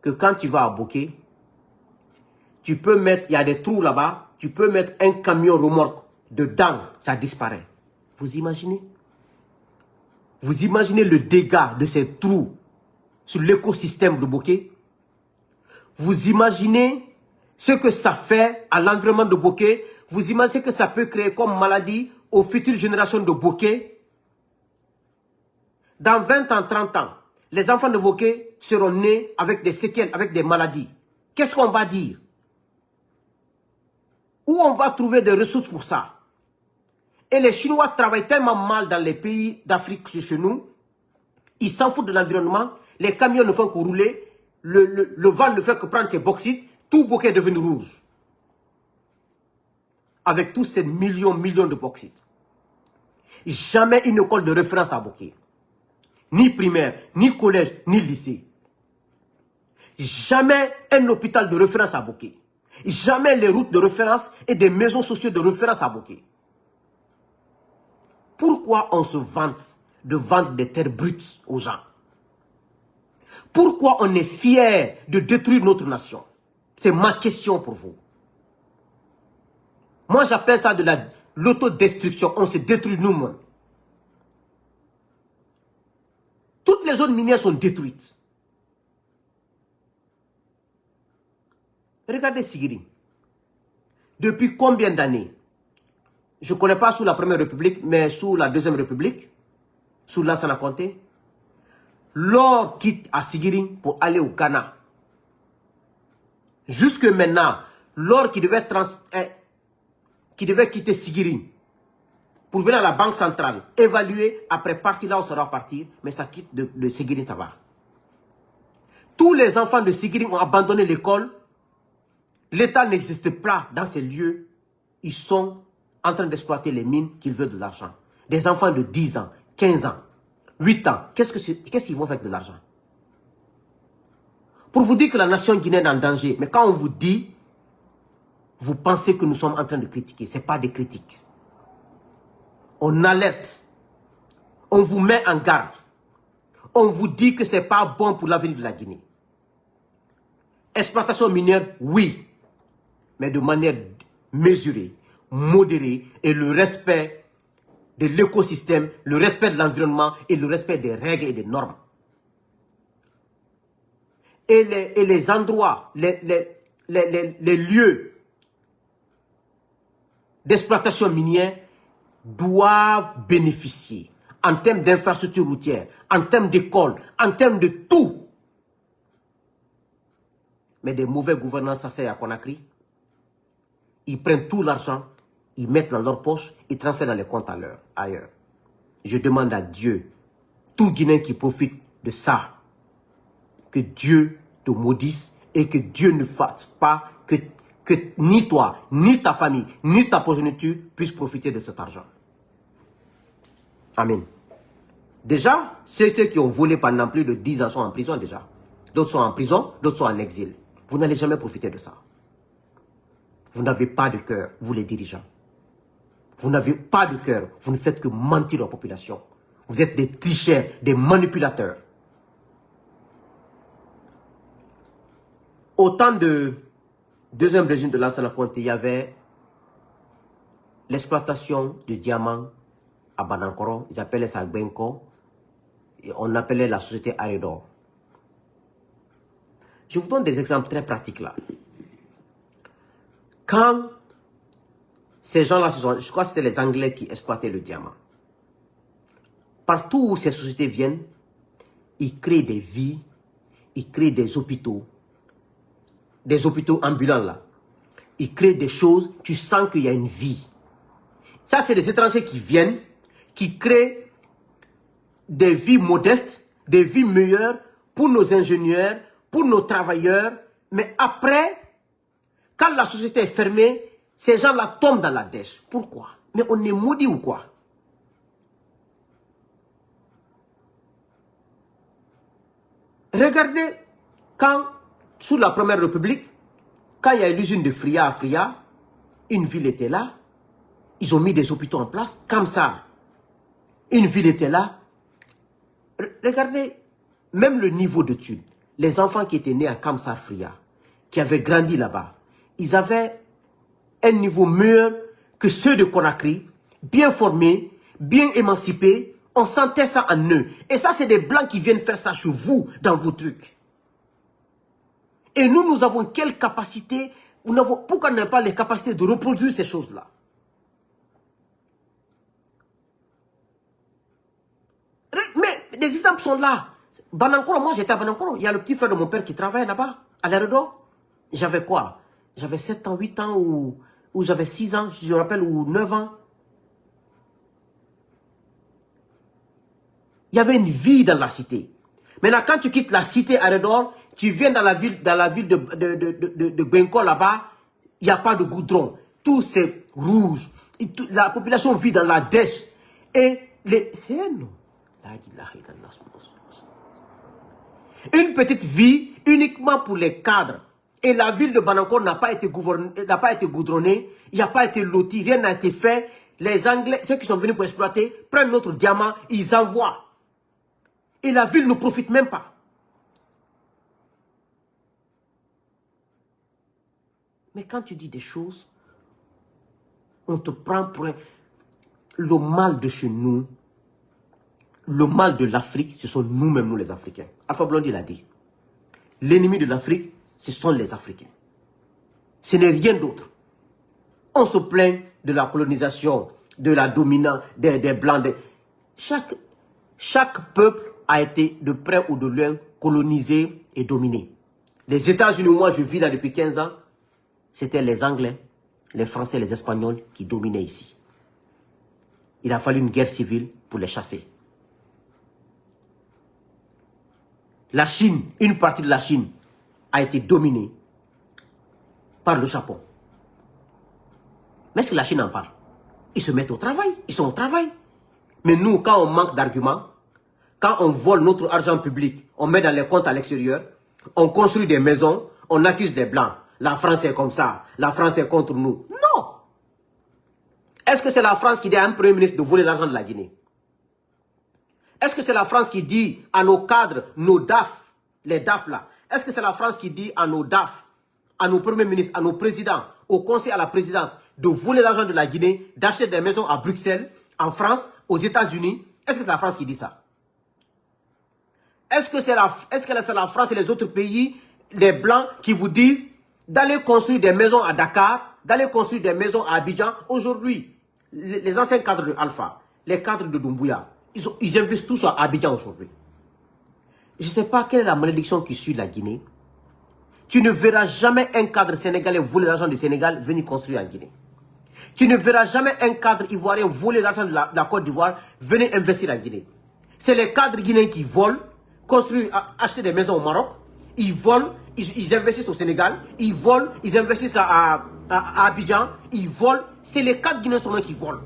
que quand tu vas à Boké, tu peux mettre, il y a des trous là-bas, tu peux mettre un camion remorque dedans, ça disparaît. Vous imaginez? Vous imaginez le dégât de ces trous sur l'écosystème de Boké? Vous imaginez ce que ça fait à l'environnement de Boké? Vous imaginez que ça peut créer comme maladie aux futures générations de Boké? Dans 20 ans, 30 ans, les enfants de Boké seront nés avec des séquelles, avec des maladies. Qu'est-ce qu'on va dire? Où on va trouver des ressources pour ça? Et les Chinois travaillent tellement mal dans les pays d'Afrique chez nous, ils s'en foutent de l'environnement, les camions ne font que rouler, le vent ne fait que prendre ses bauxites, tout Boké est devenu rouge. Avec tous ces millions de bauxites. Jamais une école de référence à Boké. Ni primaire, ni collège, ni lycée. Jamais un hôpital de référence à Boké. Jamais les routes de référence et des maisons sociales de référence à Boké. Pourquoi on se vante de vendre des terres brutes aux gens? Pourquoi on est fier de détruire notre nation? C'est ma question pour vous. Moi, j'appelle ça de l'autodestruction. On se détruit nous-mêmes. Toutes les zones minières sont détruites. Regardez Sigiri. Depuis combien d'années? Je ne connais pas sous la Première République, mais sous la Deuxième République, sous Lansana Conté, l'or quitte à Sigiri pour aller au Ghana. Jusque maintenant, l'or qui devait quitter Sigiri pour venir à la Banque centrale, évaluer, après partir là où ça va partir, mais ça quitte de Sigiri, ça va. Tous les enfants de Sigiri ont abandonné l'école. L'État n'existe pas dans ces lieux. Ils sont en train d'exploiter les mines qu'ils veulent de l'argent. Des enfants de 10 ans, 15 ans, 8 ans. Qu'est-ce qu'ils vont faire de l'argent? Pour vous dire que la nation guinéenne est en danger. Mais quand on vous dit, vous pensez que nous sommes en train de critiquer. Ce n'est pas des critiques. On alerte. On vous met en garde. On vous dit que ce n'est pas bon pour l'avenir de la Guinée. Exploitation minière, oui. Mais de manière mesurée, modérée et le respect de l'écosystème, le respect de l'environnement et le respect des règles et des normes. et les endroits, les lieux d'exploitation minière doivent bénéficier en termes d'infrastructures routières, en termes d'écoles, en termes de tout. Mais des mauvais gouvernants s'asseyent à Conakry, ils prennent tout l'argent, ils mettent dans leur poche, ils transfèrent dans les comptes ailleurs. Je demande à Dieu, tout Guinéen qui profite de ça, que Dieu te maudisse et que Dieu ne fasse pas que ni toi, ni ta famille, ni ta progéniture puissent profiter de cet argent. Amen. Déjà, ceux qui ont volé pendant plus de 10 ans sont en prison déjà. D'autres sont en prison, d'autres sont en exil. Vous n'allez jamais profiter de ça. Vous n'avez pas de cœur, vous les dirigeants. Vous n'avez pas de cœur, vous ne faites que mentir à la population. Vous êtes des tricheurs, des manipulateurs. Au temps de deuxième régime de Lansana Conté, il y avait l'exploitation de diamants à Banankoro. Ils appelaient ça Benko. Et on appelait la société Arédor. Je vous donne des exemples très pratiques là. Quand ces gens-là, je crois que c'était les Anglais qui exploitaient le diamant. Partout où ces sociétés viennent, ils créent des vies, ils créent des hôpitaux ambulants là. Ils créent des choses, tu sens qu'il y a une vie. Ça, c'est des étrangers qui viennent, qui créent des vies modestes, des vies meilleures pour nos ingénieurs, pour nos travailleurs. Mais après, quand la société est fermée, ces gens-là tombent dans la dèche. Pourquoi? Mais on est maudit ou quoi? Regardez, quand, sous la Première République, quand il y a eu l'usine de Fria à Fria, une ville était là, ils ont mis des hôpitaux en place, comme ça. Une ville était là. Regardez, même le niveau de d'études. Les enfants qui étaient nés à Kamsar Fria, qui avaient grandi là-bas, ils avaient un niveau meilleur que ceux de Conakry, bien formés, bien émancipés. On sentait ça en eux. Et ça, c'est des Blancs qui viennent faire ça chez vous, dans vos trucs. Et nous avons quelle capacité, pourquoi on n'a pas les capacités de reproduire ces choses-là? Mais des exemples sont là. Banankoro, moi j'étais à Banankoro. Il y a le petit frère de mon père qui travaille là-bas, à l'aérodrome. J'avais quoi? J'avais 7 ans, 8 ans ou j'avais 6 ans, je me rappelle, ou 9 ans. Il y avait une vie dans la cité. Maintenant, quand tu quittes la cité Arédor, tu viens dans la ville de Benko là-bas, il n'y a pas de goudron. Tout c'est rouge. La population vit dans la dèche. Et les... Une petite vie uniquement pour les cadres. Et la ville de Banankoro n'a pas été goudronnée, il n'y a pas été loti, rien n'a été fait. Les Anglais, ceux qui sont venus pour exploiter, prennent notre diamant, ils envoient. Et la ville ne profite même pas. Mais quand tu dis des choses, on te prend pour le mal de chez nous. Le mal de l'Afrique, ce sont nous-mêmes, nous les Africains. Alpha Blondy l'a dit. L'ennemi de l'Afrique, ce sont les Africains. Ce n'est rien d'autre. On se plaint de la colonisation, de la dominance, des Blancs. Chaque peuple a été de près ou de loin colonisé et dominé. Les États-Unis, moi je vis là depuis 15 ans, c'était les Anglais, les Français, les Espagnols qui dominaient ici. Il a fallu une guerre civile pour les chasser. La Chine, une partie de la Chine a été dominée par le Japon. Mais est-ce que la Chine en parle? Ils se mettent au travail, ils sont au travail. Mais nous, quand on manque d'arguments, quand on vole notre argent public, on met dans les comptes à l'extérieur, on construit des maisons, on accuse les Blancs. La France est comme ça, la France est contre nous. Non! Est-ce que c'est la France qui dit à un Premier ministre de voler l'argent de la Guinée? Est-ce que c'est la France qui dit à nos cadres, nos DAF, les DAF là, est-ce que c'est la France qui dit à nos DAF, à nos premiers ministres, à nos présidents, au conseil, à la présidence, de voler l'argent de la Guinée, d'acheter des maisons à Bruxelles, en France, aux États-Unis? Est-ce que c'est la France qui dit ça? Est-ce que c'est la France et les autres pays, les Blancs, qui vous disent d'aller construire des maisons à Dakar, d'aller construire des maisons à Abidjan? Aujourd'hui, les anciens cadres de Alpha, les cadres de Doumbouya, ils investissent tous à Abidjan aujourd'hui. Je ne sais pas quelle est la malédiction qui suit la Guinée. Tu ne verras jamais un cadre sénégalais voler l'argent du Sénégal venir construire en Guinée. Tu ne verras jamais un cadre ivoirien voler l'argent de la Côte d'Ivoire venir investir en Guinée. C'est les cadres guinéens qui volent, construisent, acheter des maisons au Maroc. Ils volent, ils investissent au Sénégal. Ils volent, ils investissent à Abidjan. Ils volent. C'est les cadres guinéens seulement qui volent.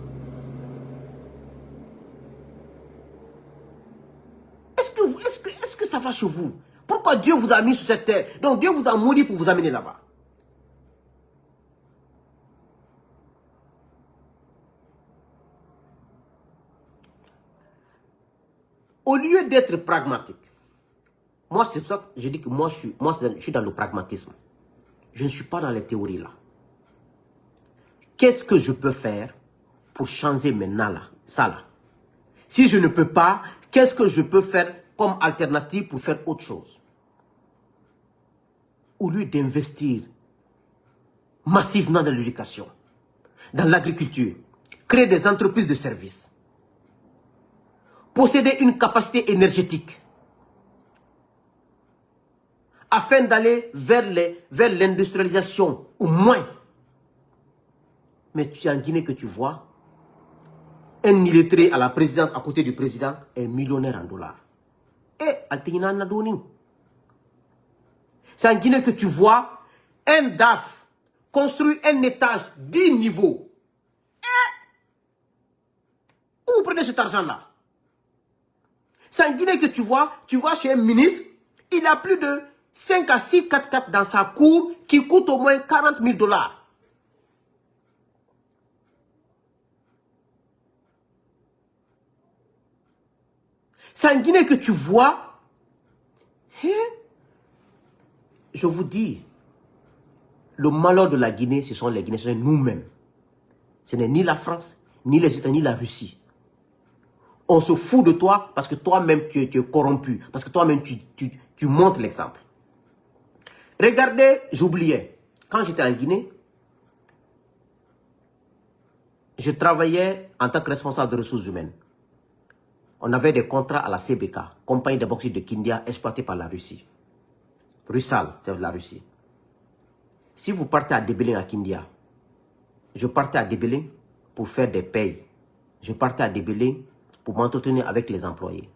Est-ce que ça va chez vous? Pourquoi Dieu vous a mis sur cette terre? Donc Dieu vous a maudit pour vous amener là-bas. Au lieu d'être pragmatique, moi c'est pour ça que je dis que moi je suis dans le pragmatisme. Je ne suis pas dans les théories là. Qu'est-ce que je peux faire pour changer maintenant là, ça là? Si je ne peux pas, qu'est-ce que je peux faire comme alternative pour faire autre chose? Au lieu d'investir massivement dans l'éducation, dans l'agriculture, créer des entreprises de services, posséder une capacité énergétique, afin d'aller vers l'industrialisation, au moins. Mais tu es en Guinée que tu vois, un illettré à la présidence, à côté du président, est millionnaire en dollars. Et Altina Nadoni. C'est en Guinée que tu vois un DAF construire un étage 10 niveaux. Où vous prenez cet argent-là? C'est en Guinée que tu vois chez un ministre, il a plus de 5 à 6 4x4 dans sa cour qui coûte au moins 40 000 $. C'est en Guinée que tu vois, je vous dis, le malheur de la Guinée, ce sont les Guinéens, ce sont nous-mêmes. Ce n'est ni la France, ni les États-Unis, ni la Russie. On se fout de toi parce que toi-même tu es corrompu, parce que toi-même tu montres l'exemple. Regardez, j'oubliais, quand j'étais en Guinée, je travaillais en tant que responsable de ressources humaines. On avait des contrats à la CBK, compagnie de bauxite de Kindia, exploitée par la Russie. Rusal, c'est de la Russie. Si vous partez à Débélé à Kindia, je partais à Débélé pour faire des payes. Je partais à Débélé pour m'entretenir avec les employés.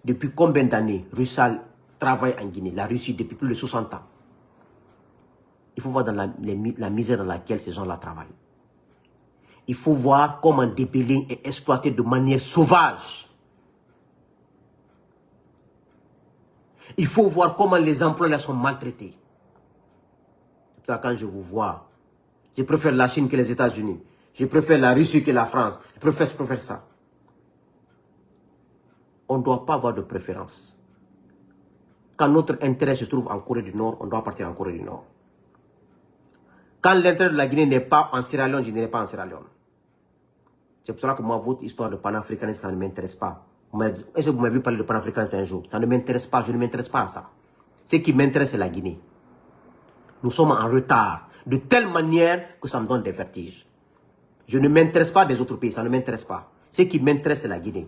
Depuis combien d'années Rusal travaille en Guinée, la Russie, depuis plus de 60 ans. Il faut voir dans la misère dans laquelle ces gens-là travaillent. Il faut voir comment Débélé est exploité de manière sauvage. Il faut voir comment les employés sont maltraités. C'est ça, quand je vous vois, je préfère la Chine que les États-Unis. Je préfère la Russie que la France. Je préfère ça. On ne doit pas avoir de préférence. Quand notre intérêt se trouve en Corée du Nord, on doit partir en Corée du Nord. Quand l'intérêt de la Guinée n'est pas en Sierra Leone, je n'irai pas en Sierra Leone. C'est pour cela que moi, votre histoire de panafricanisme, ça ne m'intéresse pas. Est-ce que vous m'avez vu parler de panafricanisme un jour? Ça ne m'intéresse pas, je ne m'intéresse pas à ça. Ce qui m'intéresse, c'est la Guinée. Nous sommes en retard, de telle manière que ça me donne des vertiges. Je ne m'intéresse pas des autres pays, ça ne m'intéresse pas. Ce qui m'intéresse, c'est la Guinée.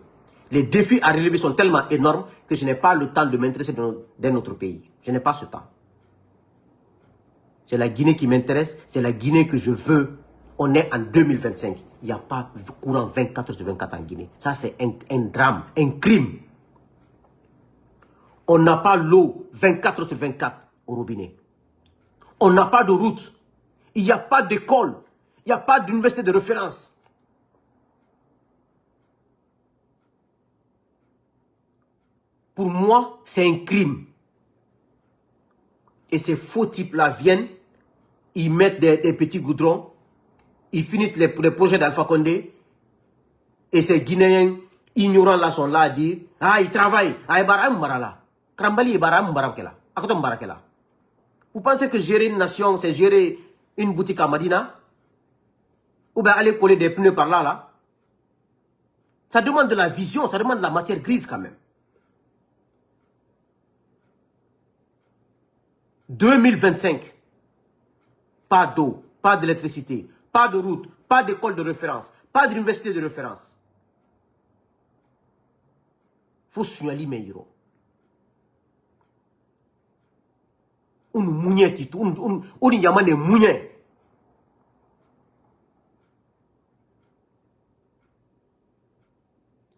Les défis à relever sont tellement énormes que je n'ai pas le temps de m'intéresser d'un autre pays. Je n'ai pas ce temps. C'est la Guinée qui m'intéresse, c'est la Guinée que je veux. On est en 2025. Il n'y a pas courant 24 sur 24 en Guinée. Ça, c'est un drame, un crime. On n'a pas l'eau 24 sur 24 au robinet. On n'a pas de route. Il n'y a pas d'école. Il n'y a pas d'université de référence. Pour moi, c'est un crime. Et ces faux types-là viennent, ils mettent des petits goudrons, ils finissent les projets d'Alpha Condé, et ces Guinéens ignorants-là sont là à dire, ah, ils travaillent, ah, vous pensez que gérer une nation, c'est gérer une boutique à Madina? Ou bien aller coller des pneus par là, là? Ça demande de la vision, ça demande de la matière grise quand même. 2025, pas d'eau, pas d'électricité, pas de route, pas d'école de référence, pas d'université de référence. Faut signaler mes héros. On mouille tout, on y a des mouillés.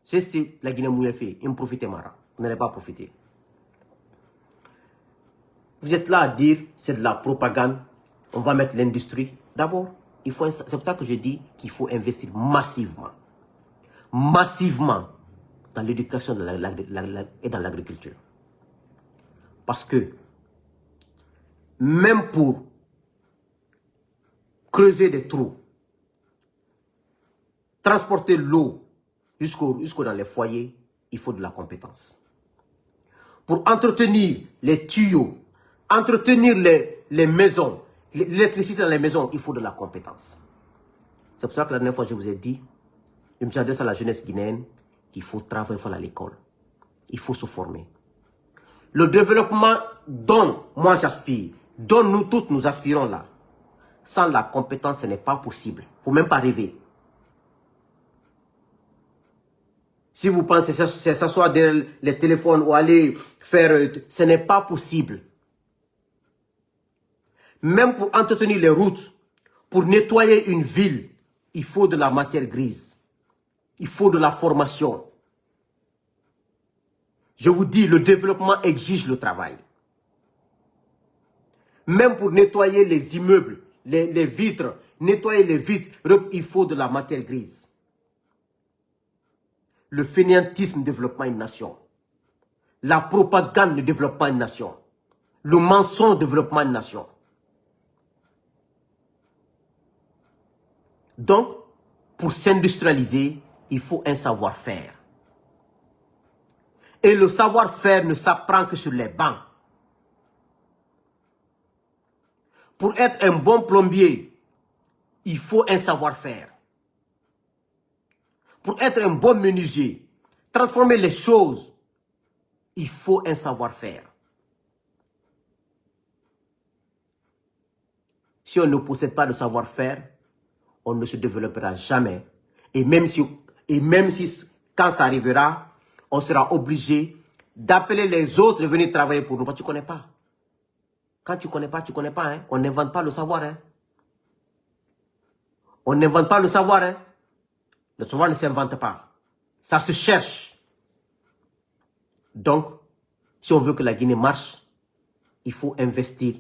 C'est ce que la Guinée mouille fait. Ils profitez mara. Vous n'allez pas profiter. Vous êtes là à dire c'est de la propagande. On va mettre l'industrie. D'abord, c'est pour ça que je dis qu'il faut investir massivement. Massivement dans l'éducation et dans l'agriculture. Parce que même pour creuser des trous, transporter l'eau jusqu'au dans les foyers, il faut de la compétence. Pour entretenir les tuyaux, entretenir les maisons, l'électricité dans les maisons, il faut de la compétence. C'est pour ça que la dernière fois, je vous ai dit, je me suis adressé à la jeunesse guinéenne, qu'il faut travailler à l'école. Il faut se former. Le développement dont moi j'aspire, dont nous tous nous aspirons là, sans la compétence, ce n'est pas possible. Il ne faut même pas rêver. Si vous pensez que c'est s'asseoir derrière les téléphones ou aller faire... Ce n'est pas possible. Même pour entretenir les routes, pour nettoyer une ville, il faut de la matière grise. Il faut de la formation. Je vous dis, le développement exige le travail. Même pour nettoyer les immeubles, les vitres, nettoyer les vitres, il faut de la matière grise. Le fainéantisme ne développe pas une nation. La propagande ne développe pas une nation. Le mensonge ne développe pas une nation. Donc, pour s'industrialiser, il faut un savoir-faire. Et le savoir-faire ne s'apprend que sur les bancs. Pour être un bon plombier, il faut un savoir-faire. Pour être un bon menuisier, transformer les choses, il faut un savoir-faire. Si on ne possède pas de savoir-faire, on ne se développera jamais. Et même si quand ça arrivera, on sera obligé d'appeler les autres de venir travailler pour nous. Parce que tu ne connais pas. Quand tu ne connais pas, tu ne connais pas. Hein? On n'invente pas le savoir. Hein? On n'invente pas le savoir. Hein? Le savoir ne s'invente pas. Ça se cherche. Donc, si on veut que la Guinée marche, il faut investir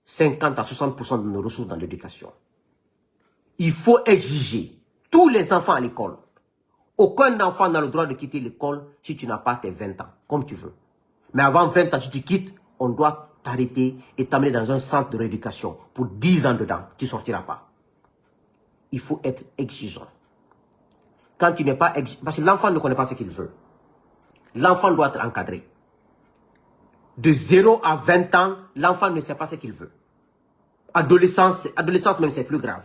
50 à 60% de nos ressources dans l'éducation. Il faut exiger tous les enfants à l'école. Aucun enfant n'a le droit de quitter l'école si tu n'as pas tes 20 ans, comme tu veux. Mais avant 20 ans, si tu quittes, on doit t'arrêter et t'amener dans un centre de rééducation. Pour 10 ans dedans, tu ne sortiras pas. Il faut être exigeant. Quand tu n'es pas exigeant, parce que l'enfant ne connaît pas ce qu'il veut. L'enfant doit être encadré. De 0 à 20 ans, l'enfant ne sait pas ce qu'il veut. Adolescence même, c'est plus grave.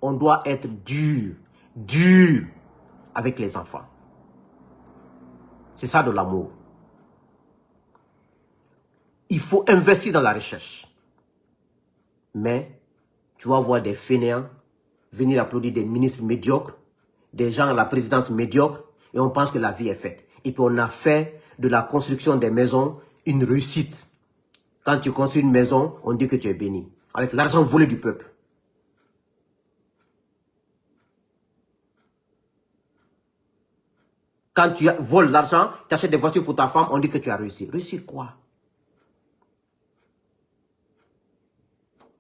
On doit être dur avec les enfants. C'est ça de l'amour. Il faut investir dans la recherche. Mais, tu vas voir des fainéants venir applaudir des ministres médiocres, des gens à la présidence médiocre, et on pense que la vie est faite. Et puis on a fait de la construction des maisons une réussite. Quand tu construis une maison, on dit que tu es béni. Avec l'argent volé du peuple. Quand tu voles l'argent, tu achètes des voitures pour ta femme, on dit que tu as réussi. Réussir quoi?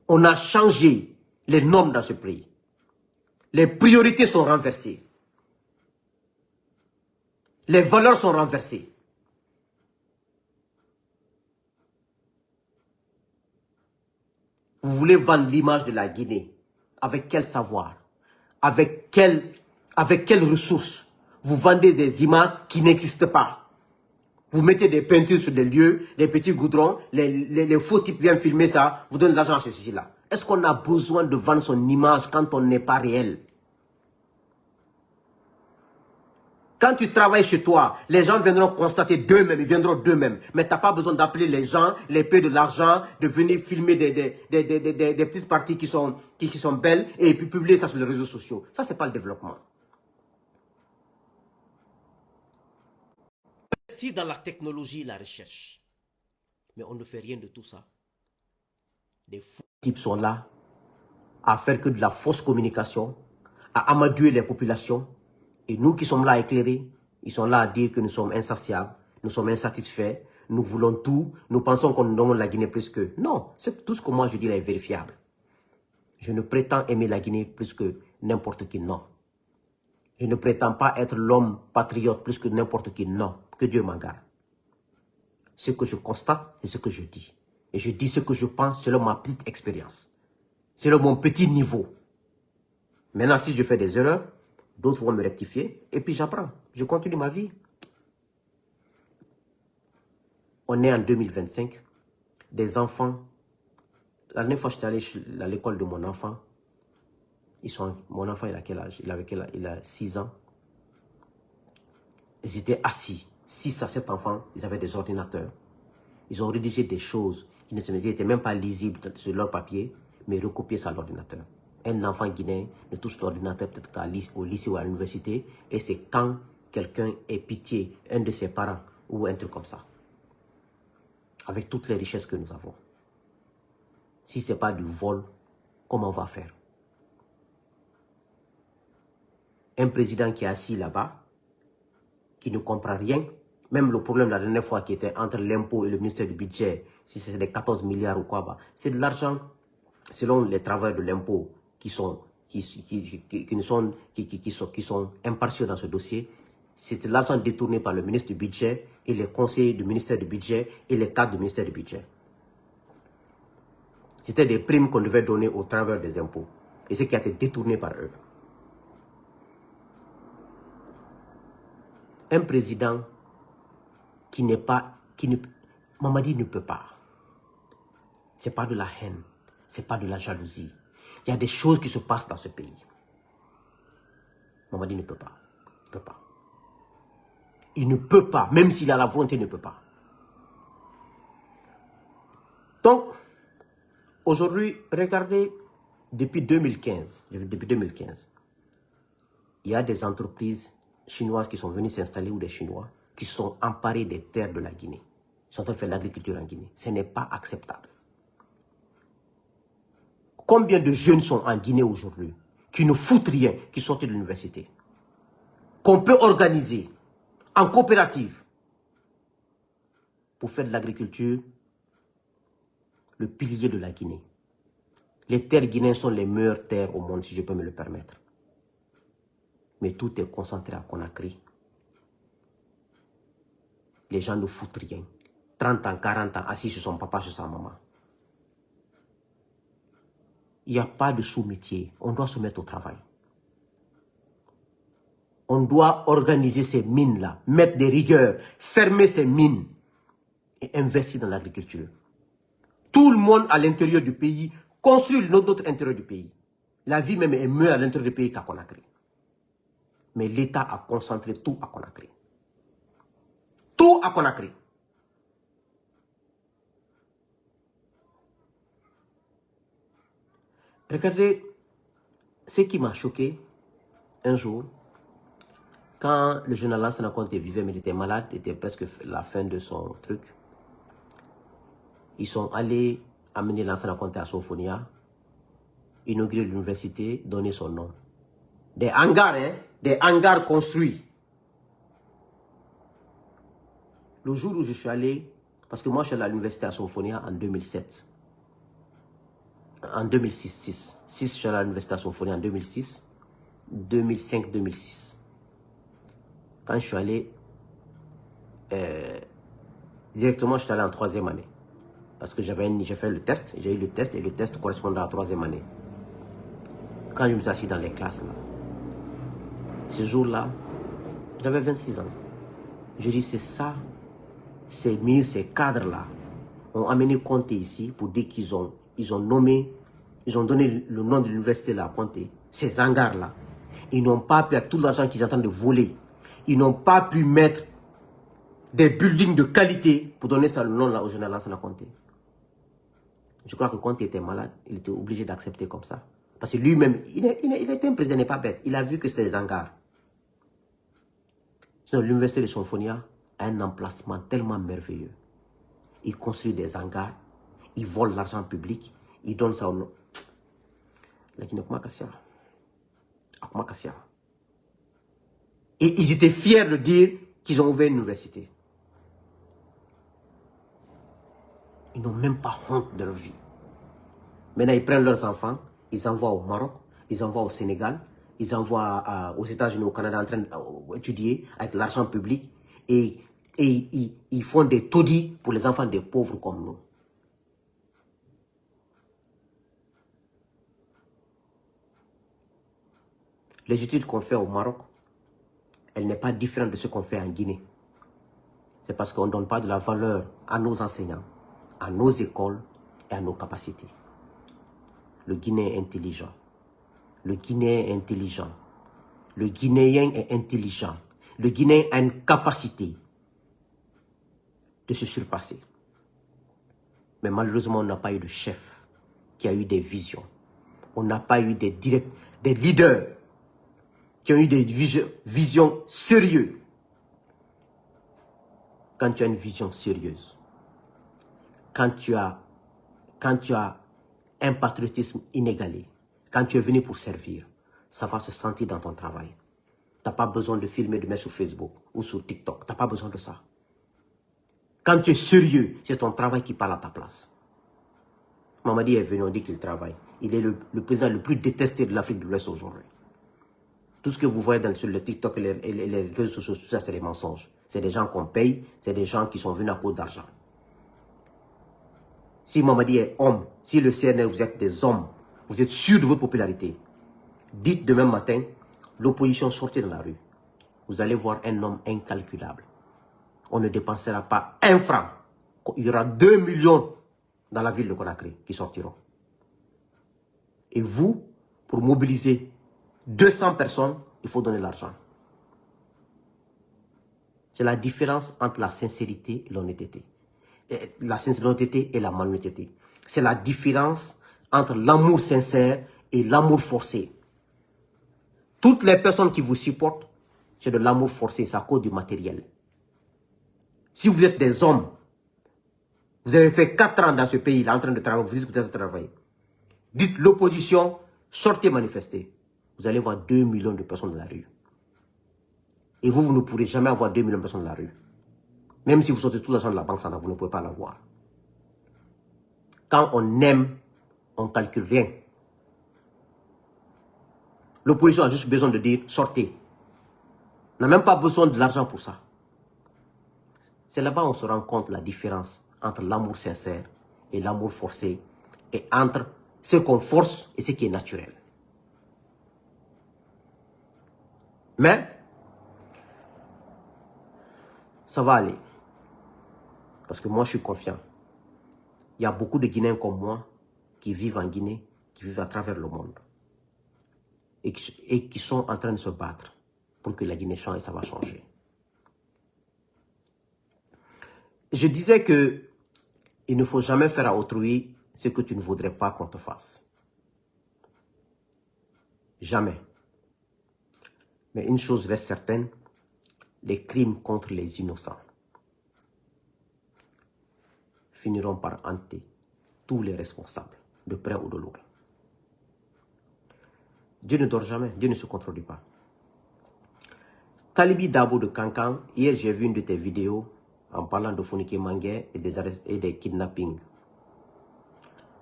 On a changé les normes dans ce pays. Les priorités sont renversées. Les valeurs sont renversées. Vous voulez vendre l'image de la Guinée. Avec quel savoir? Avec quelles ressources? Vous vendez des images qui n'existent pas. Vous mettez des peintures sur des lieux, des petits goudrons, les faux types viennent filmer ça, vous donnez de l'argent à ceci-là. Est-ce qu'on a besoin de vendre son image quand on n'est pas réel? Quand tu travailles chez toi, les gens viendront constater d'eux-mêmes, ils viendront d'eux-mêmes. Mais tu n'as pas besoin d'appeler les gens, les payer de l'argent, de venir filmer des petites parties qui sont belles et puis publier ça sur les réseaux sociaux. Ça, ce n'est pas le développement. Investir dans la technologie et la recherche. Mais on ne fait rien de tout ça. Des faux types sont là à faire que de la fausse communication, à amadouer les populations. Et nous qui sommes là éclairés, ils sont là à dire que nous sommes insatiables, nous sommes insatisfaits, nous voulons tout, nous pensons qu'on nous donne la Guinée plus que... Non, tout ce que moi je dis là est vérifiable. Je ne prétends aimer la Guinée plus que n'importe qui, non. Je ne prétends pas être l'homme patriote plus que n'importe qui, non. Que Dieu m'en garde. Ce que je constate et ce que je dis. Et je dis ce que je pense selon ma petite expérience. Selon mon petit niveau. Maintenant, si je fais des erreurs, d'autres vont me rectifier. Et puis j'apprends. Je continue ma vie. On est en 2025. Des enfants. La dernière fois, j'étais allé à l'école de mon enfant. Mon enfant, il a quel âge? Il a 6 ans. Ils étaient assis. 6 à 7 enfants, ils avaient des ordinateurs. Ils ont rédigé des choses qui n'étaient même pas lisibles sur leur papier, mais recopiées sur l'ordinateur. Un enfant guinéen ne touche l'ordinateur peut-être qu'au lycée ou à l'université, et c'est quand quelqu'un ait pitié, un de ses parents, ou un truc comme ça. Avec toutes les richesses que nous avons. Si ce n'est pas du vol, comment on va faire? Un président qui est assis là-bas, qui ne comprend rien, même le problème la dernière fois qui était entre l'impôt et le ministère du budget, si c'est des 14 milliards ou quoi, c'est de l'argent, selon les travailleurs de l'impôt qui sont impartiaux dans ce dossier, c'est de l'argent détourné par le ministre du budget et les conseillers du ministère du budget et les cadres du ministère du budget. C'était des primes qu'on devait donner aux travailleurs des impôts. Et ce qui a été détourné par eux. Un président qui n'est pas... Mamadi ne peut pas. Ce n'est pas de la haine. Ce n'est pas de la jalousie. Il y a des choses qui se passent dans ce pays. Mamadi ne peut pas. Il ne peut pas. Il ne peut pas. Même s'il a la volonté, il ne peut pas. Donc, aujourd'hui, regardez, depuis 2015, il y a des entreprises chinoises qui sont venues s'installer ou des Chinois qui sont emparés des terres de la Guinée. Ils sont en train de faire l'agriculture en Guinée. Ce n'est pas acceptable. Combien de jeunes sont en Guinée aujourd'hui qui ne foutent rien, qui sortent de l'université, qu'on peut organiser en coopérative pour faire de l'agriculture le pilier de la Guinée. Les terres guinéennes sont les meilleures terres au monde, si je peux me le permettre. Mais tout est concentré à Conakry. Les gens ne foutent rien. 30 ans, 40 ans, assis sur son papa, sur sa maman. Il n'y a pas de sous-métier. On doit se mettre au travail. On doit organiser ces mines-là, mettre des rigueurs, fermer ces mines et investir dans l'agriculture. Tout le monde à l'intérieur du pays construit notre intérieur du pays. La vie même est mieux à l'intérieur du pays qu'à Conakry. Mais l'État a concentré tout à Conakry. Tout à Conakry. Regardez ce qui m'a choqué un jour, quand le général Lansana Conté vivait, mais il était malade, il était presque la fin de son truc. Ils sont allés amener Lansana Conté à Sofonia, inaugurer l'université, donner son nom. Des hangars, hein? Des hangars construits. Le jour où je suis allé, parce que moi je suis allé à l'université à Sofonia en 2007. En 2006, je suis allé à l'université à Sofonia en 2006, 2005, 2006. Quand je suis allé, directement je suis allé en 3e année. Parce que j'ai fait le test, j'ai eu le test et le test correspondait à la 3e année. Quand je me suis assis dans les classes, là, ce jour-là, j'avais 26 ans. Je dis, c'est ça, ces ministres, ces cadres-là, ont amené Conté ici pour dire qu'ils ont donné le nom de l'université là à Conté, ces hangars-là. Ils n'ont pas payé tout l'argent qu'ils sont en train de voler. Ils n'ont pas pu mettre des buildings de qualité pour donner ça le nom là au général Lansana Conté. Je crois que quand il était malade, il était obligé d'accepter comme ça. Parce que lui-même, il était un président, il n'est pas bête. Il a vu que c'était des hangars. Sinon, l'université de Sonfonia a un emplacement tellement merveilleux. Il construit des hangars, il vole l'argent public, il donne ça au nom. Et ils étaient fiers de dire qu'ils ont ouvert une université. Ils n'ont même pas honte de leur vie. Maintenant, ils prennent leurs enfants, ils envoient au Maroc, ils envoient au Sénégal, ils envoient aux États-Unis, au Canada en train d'étudier avec l'argent public et ils font des taudis pour les enfants des pauvres comme nous. Les études qu'on fait au Maroc, elle n'est pas différente de ce qu'on fait en Guinée. C'est parce qu'on ne donne pas de la valeur à nos enseignants, à nos écoles et à nos capacités. Le Guinéen est intelligent. Le Guinéen est intelligent. Le Guinéen est intelligent. Le Guinéen a une capacité de se surpasser. Mais malheureusement, on n'a pas eu de chef qui a eu des visions. On n'a pas eu des leaders qui ont eu des visions sérieuses. Quand tu as une vision sérieuse, quand tu as un patriotisme inégalé, quand tu es venu pour servir, ça va se sentir dans ton travail. Tu n'as pas besoin de filmer, de mettre sur Facebook ou sur TikTok. Tu n'as pas besoin de ça. Quand tu es sérieux, c'est ton travail qui parle à ta place. Mamadi est venu, on dit qu'il travaille. Il est le président le plus détesté de l'Afrique de l'Ouest aujourd'hui. Tout ce que vous voyez sur le TikTok et les réseaux sociaux, tout ça, c'est des mensonges. C'est des gens qu'on paye, c'est des gens qui sont venus à cause d'argent. Si Mamadi est homme, si le CNL, vous êtes des hommes, vous êtes sûr de votre popularité, dites demain matin, l'opposition sortez dans la rue. Vous allez voir un homme incalculable. On ne dépensera pas un franc. Il y aura 2 millions dans la ville de Conakry qui sortiront. Et vous, pour mobiliser 200 personnes, il faut donner l'argent. C'est la différence entre la sincérité et l'honnêteté. La sincérité et la malhonnêteté. C'est la différence entre l'amour sincère et l'amour forcé. Toutes les personnes qui vous supportent, c'est de l'amour forcé, c'est à cause du matériel. Si vous êtes des hommes, vous avez fait 4 ans dans ce pays, là, en train de travailler, vous dites que vous êtes en train de travailler. Dites l'opposition, sortez manifester. Vous allez voir 2 millions de personnes dans la rue. Et vous ne pourrez jamais avoir 2 millions de personnes dans la rue. Même si vous sortez tout l'argent de la banque centrale, vous ne pouvez pas l'avoir. Quand on aime, on ne calcule rien. L'opposition a juste besoin de dire sortez. On n'a même pas besoin de l'argent pour ça. C'est là-bas qu'on se rend compte de la différence entre l'amour sincère et l'amour forcé et entre ce qu'on force et ce qui est naturel. Mais ça va aller. Parce que moi, je suis confiant. Il y a beaucoup de Guinéens comme moi qui vivent en Guinée, qui vivent à travers le monde. Et qui sont en train de se battre pour que la Guinée change et ça va changer. Je disais que il ne faut jamais faire à autrui ce que tu ne voudrais pas qu'on te fasse. Jamais. Mais une chose reste certaine, les crimes contre les innocents finiront par hanter tous les responsables, de près ou de loin. Dieu ne dort jamais, Dieu ne se contredit pas. Kalibi Dabo de Kankan, hier j'ai vu une de tes vidéos en parlant de Fonike Mangué et des arrêts et des kidnappings.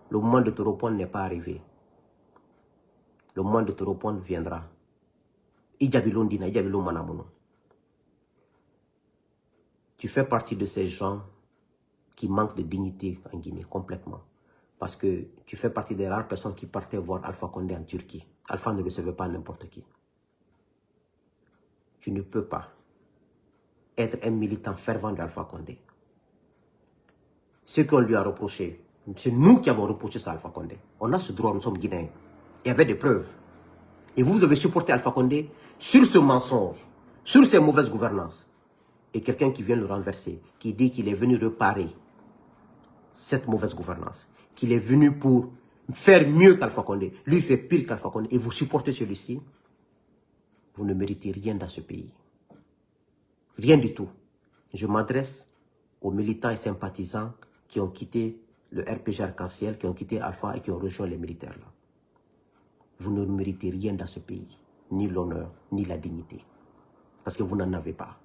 Le moment de te répondre n'est pas arrivé. Le moment de te répondre viendra. Tu fais partie de ces gens qui manquent de dignité en Guinée, complètement. Parce que tu fais partie des rares personnes qui partaient voir Alpha Condé en Turquie. Alpha ne recevait pas n'importe qui. Tu ne peux pas être un militant fervent d'Alpha Condé. Ce qu'on lui a reproché, c'est nous qui avons reproché ça à Alpha Condé. On a ce droit, nous sommes Guinéens. Il y avait des preuves. Et vous avez supporté Alpha Condé sur ce mensonge, sur ces mauvaises gouvernances, et quelqu'un qui vient le renverser, qui dit qu'il est venu réparer cette mauvaise gouvernance, qu'il est venu pour faire mieux qu'Alpha Condé, lui fait pire qu'Alpha Condé, et vous supportez celui-ci, vous ne méritez rien dans ce pays. Rien du tout. Je m'adresse aux militants et sympathisants qui ont quitté le RPG Arc-en-Ciel, qui ont quitté Alpha et qui ont rejoint les militaires là. Vous ne méritez rien dans ce pays, ni l'honneur, ni la dignité, parce que vous n'en avez pas.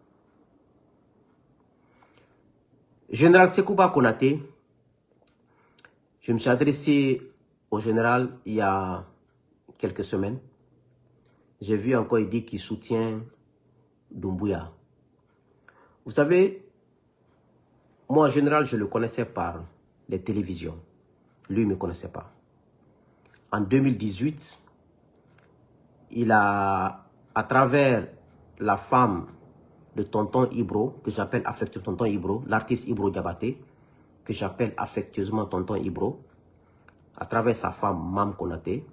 Général Sekouba Konaté, je me suis adressé au général il y a quelques semaines. J'ai vu encore, il dit qu'il soutient Doumbouya. Vous savez, moi en général, je le connaissais par les télévisions. Lui, il ne me connaissait pas. En 2018, il a, à travers la femme de Tonton Ibro, que j'appelle affectueusement Tonton Ibro, l'artiste Ibro Diabaté, que j'appelle affectueusement Tonton Ibro, à travers sa femme Mam Konaté,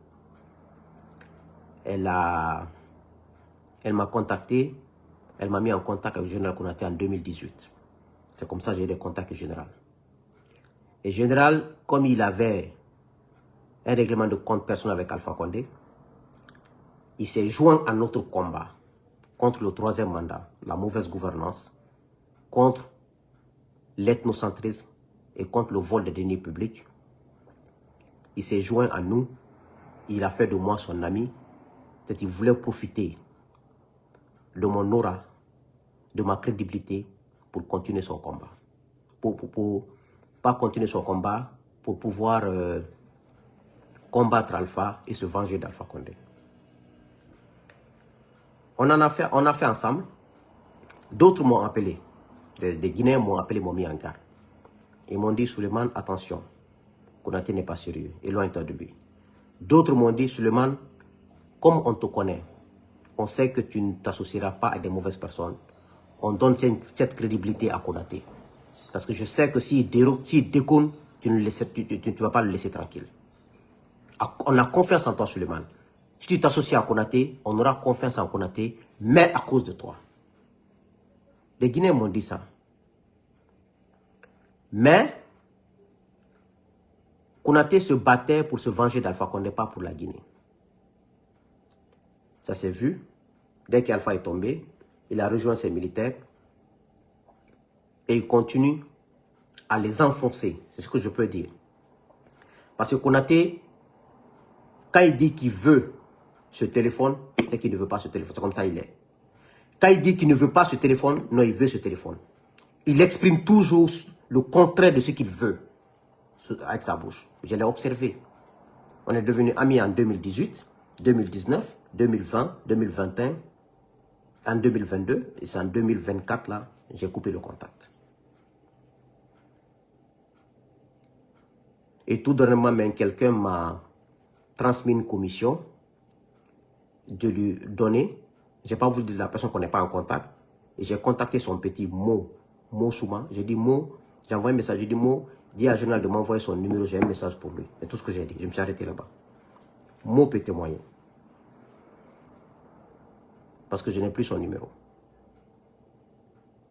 elle m'a contacté, elle m'a mis en contact avec le général Konaté en 2018. C'est comme ça que j'ai eu des contacts avec le général. Et le général, comme il avait un règlement de compte personnel avec Alpha Condé, il s'est joint à notre combat contre le troisième mandat, la mauvaise gouvernance, contre l'ethnocentrisme et contre le vol des deniers publics. Il s'est joint à nous, il a fait de moi son ami, c'est qu'il voulait profiter de mon aura, de ma crédibilité pour continuer son combat. Pas continuer son combat, pour pouvoir combattre Alpha et se venger d'Alpha Condé. On a fait ensemble. D'autres m'ont appelé. Des Guinéens m'ont appelé, m'ont mis en garde. Ils m'ont dit, Suleiman, attention, Konaté n'est pas sérieux, éloigne-toi de lui. D'autres m'ont dit, Suleiman, comme on te connaît, on sait que tu ne t'associeras pas à des mauvaises personnes. On donne cette crédibilité à Konaté. Parce que je sais que s'il déconne, tu ne vas pas le laisser tranquille. On a confiance en toi, Suleiman. Si tu t'associes à Konaté, on aura confiance en Konaté, mais à cause de toi. Les Guinéens m'ont dit ça. Mais, Konaté se battait pour se venger d'Alpha Condé, pas pour la Guinée. Ça s'est vu. Dès qu'Alpha est tombé, il a rejoint ses militaires et il continue à les enfoncer. C'est ce que je peux dire. Parce que Konaté, quand il dit qu'il veut ce téléphone, c'est qu'il ne veut pas ce téléphone. C'est comme ça il est. Quand il dit qu'il ne veut pas ce téléphone, non, il veut ce téléphone. Il exprime toujours le contraire de ce qu'il veut avec sa bouche. Je l'ai observé. On est devenus amis en 2018, 2019, 2020, 2021, en 2022. Et c'est en 2024, là, j'ai coupé le contact. Et tout dernièrement, même quelqu'un m'a transmis une commission de lui donner. Je n'ai pas voulu dire la personne qu'on n'est pas en contact. Et j'ai contacté son petit Mo Souma. J'ai dit Mo, j'ai envoyé un message. J'ai dit Mo, dis à Journal de m'envoyer son numéro. J'ai un message pour lui. C'est tout ce que j'ai dit. Je me suis arrêté là-bas. Mo peut témoigner. Parce que je n'ai plus son numéro.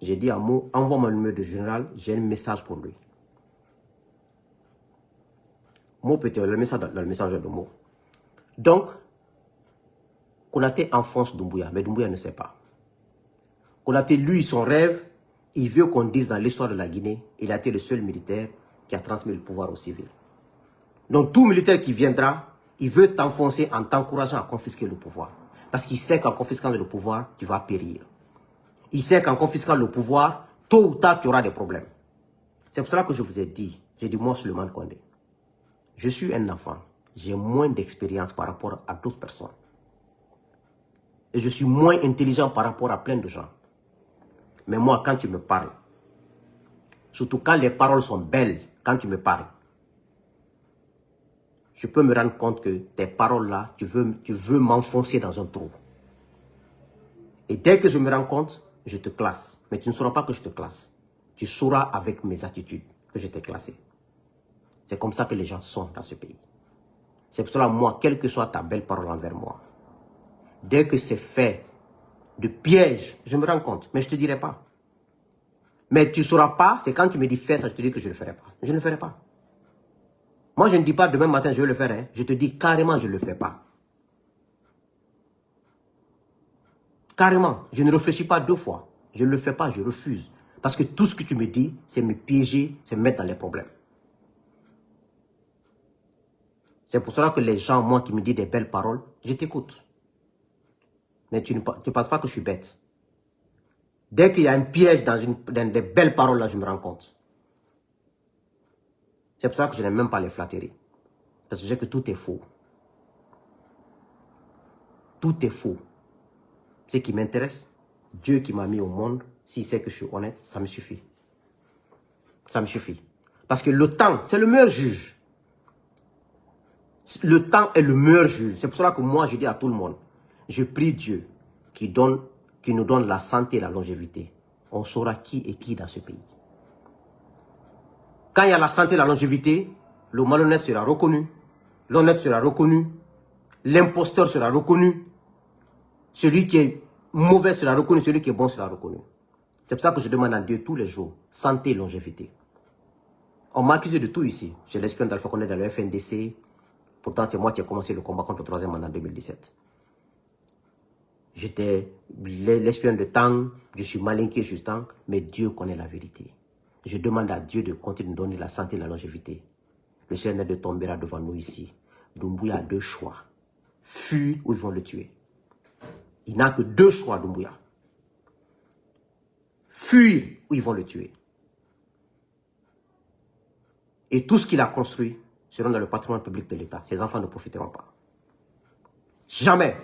J'ai dit à Mo, envoie-moi le numéro de Général. J'ai un message pour lui. Mo peut témoigner. Le message dans le message de Mo. Donc, Konaté enfonce Doumbouya, mais Doumbouya ne sait pas. Konaté, lui, son rêve, il veut qu'on dise dans l'histoire de la Guinée, il a été le seul militaire qui a transmis le pouvoir aux civils. Donc tout militaire qui viendra, il veut t'enfoncer en t'encourageant à confisquer le pouvoir. Parce qu'il sait qu'en confisquant le pouvoir, tu vas périr. Il sait qu'en confisquant le pouvoir, tôt ou tard, tu auras des problèmes. C'est pour cela que je vous ai dit, j'ai dit moi, Suleiman Condé, je suis un enfant, j'ai moins d'expérience par rapport à d'autres personnes. Et je suis moins intelligent par rapport à plein de gens. Mais moi, quand tu me parles, surtout quand les paroles sont belles, quand tu me parles, je peux me rendre compte que tes paroles-là, tu veux m'enfoncer dans un trou. Et dès que je me rends compte, je te classe. Mais tu ne sauras pas que je te classe. Tu sauras avec mes attitudes que je t'ai classé. C'est comme ça que les gens sont dans ce pays. C'est pour cela, moi, quelle que soit ta belle parole envers moi, dès que c'est fait de piège. Je me rends compte, mais je ne te dirai pas. Mais tu ne sauras pas, c'est quand tu me dis fais ça, je te dis que je ne le ferai pas. Je ne le ferai pas. Moi, je ne dis pas demain matin, je vais le faire. Hein. Je te dis carrément, je ne le fais pas. Carrément, je ne réfléchis pas 2 fois. Je ne le fais pas, je refuse. Parce que tout ce que tu me dis, c'est me piéger, c'est me mettre dans les problèmes. C'est pour cela que les gens, moi, qui me disent des belles paroles, je t'écoute. Mais tu ne penses pas que je suis bête. Dès qu'il y a un piège dans des belles paroles, là, je me rends compte. C'est pour ça que je n'aime même pas les flatteries. Parce que je sais que tout est faux. Tout est faux. Ce qui m'intéresse, Dieu qui m'a mis au monde, s'il sait que je suis honnête, ça me suffit. Ça me suffit. Parce que le temps, c'est le meilleur juge. Le temps est le meilleur juge. C'est pour cela que moi, je dis à tout le monde, je prie Dieu qui nous donne la santé et la longévité. On saura qui est qui dans ce pays. Quand il y a la santé et la longévité, le malhonnête sera reconnu, l'honnête sera reconnu, l'imposteur sera reconnu, celui qui est mauvais sera reconnu, celui qui est bon sera reconnu. C'est pour ça que je demande à Dieu tous les jours, santé et longévité. On m'a accusé de tout ici. J'ai l'espion d'Alpha Condé dans le FNDC. Pourtant, c'est moi qui ai commencé le combat contre le 3e mandat en 2017. J'étais l'espion de Tang, je suis malinqué, je suis Tang, mais Dieu connaît la vérité. Je demande à Dieu de continuer de donner la santé et la longévité. Le Seigneur de tombera devant nous ici. Doumbouya a 2 choix. Fuir ou ils vont le tuer. Il n'a que 2 choix, Doumbouya. Fuir ou ils vont le tuer. Et tout ce qu'il a construit sera dans le patrimoine public de l'État. Ses enfants ne profiteront pas. Jamais.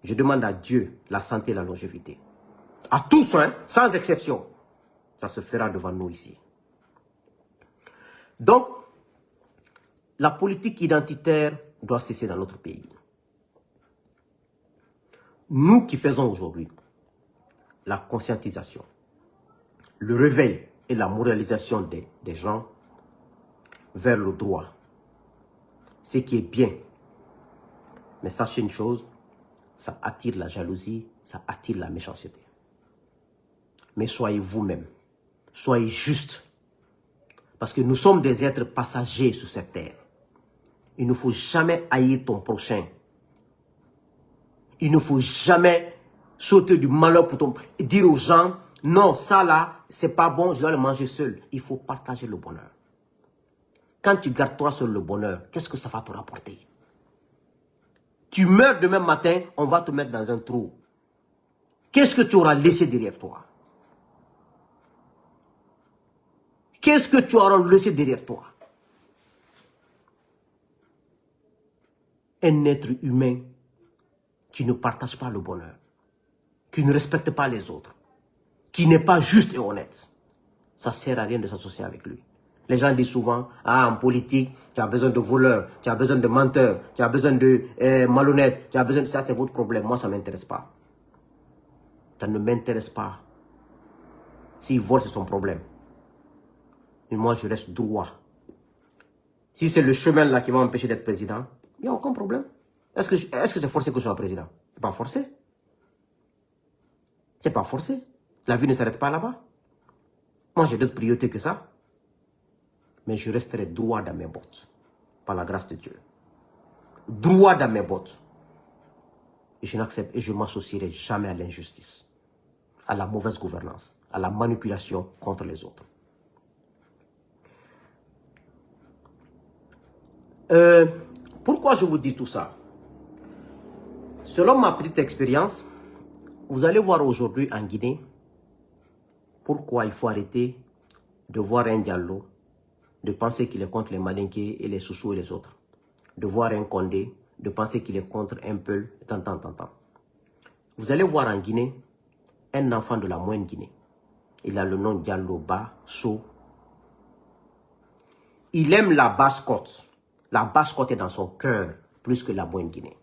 Je demande à Dieu la santé et la longévité. À tous, hein, sans exception. Ça se fera devant nous ici. Donc, la politique identitaire doit cesser dans notre pays. Nous qui faisons aujourd'hui la conscientisation, le réveil et la moralisation des gens vers le droit, ce qui est bien. Mais sachez une chose, ça attire la jalousie, ça attire la méchanceté. Mais soyez vous-même, soyez juste. Parce que nous sommes des êtres passagers sur cette terre. Il ne faut jamais haïr ton prochain. Il ne faut jamais sauter du malheur pour ton... Et dire aux gens, non, ça là, c'est pas bon, je dois le manger seul. Il faut partager le bonheur. Quand tu gardes toi seul le bonheur, qu'est-ce que ça va te rapporter? Tu meurs demain matin, on va te mettre dans un trou. Qu'est-ce que tu auras laissé derrière toi? Qu'est-ce que tu auras laissé derrière toi? Un être humain qui ne partage pas le bonheur, qui ne respecte pas les autres, qui n'est pas juste et honnête, ça ne sert à rien de s'associer avec lui. Les gens disent souvent, ah, en politique, tu as besoin de voleurs, tu as besoin de menteurs, tu as besoin de malhonnêtes, tu as besoin de ça, c'est votre problème. Moi, ça ne m'intéresse pas. Ça ne m'intéresse pas. S'il vole, c'est son problème. Et moi, je reste droit. Si c'est le chemin là qui va m'empêcher d'être président, il n'y a aucun problème. Est-ce que c'est forcé que je sois président? C'est pas forcé. C'est pas forcé. La vie ne s'arrête pas là-bas. Moi, j'ai d'autres priorités que ça. Mais je resterai droit dans mes bottes. Par la grâce de Dieu. Droit dans mes bottes. Et je n'accepte et je ne m'associerai jamais à l'injustice, à la mauvaise gouvernance, à la manipulation contre les autres. Pourquoi je vous dis tout ça? Selon ma petite expérience, vous allez voir aujourd'hui en Guinée pourquoi il faut arrêter de voir un Diallo, de penser qu'il est contre les Malinké et les Soussous et les autres. De voir un Condé, de penser qu'il est contre un Peul, tant. Vous allez voir en Guinée un enfant de la moyenne Guinée. Il a le nom Diallo Basso. Il aime la basse-côte. La basse-côte est dans son cœur plus que la moyenne Guinée.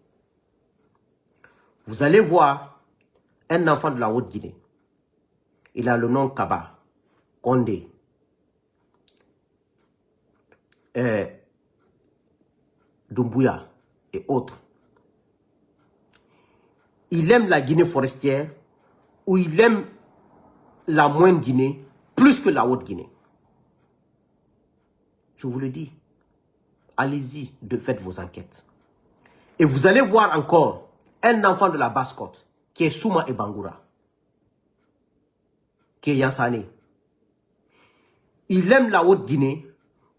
Vous allez voir un enfant de la haute Guinée. Il a le nom Kaba, Condé, Doumbouya et autres. il aime la Guinée forestière ou il aime la moindre Guinée plus que la haute Guinée. Je vous le dis, allez-y, faites vos enquêtes. Et vous allez voir encore un enfant de la Basse-Côte qui est Souma et Bangoura, qui est Yansane. Il aime la haute Guinée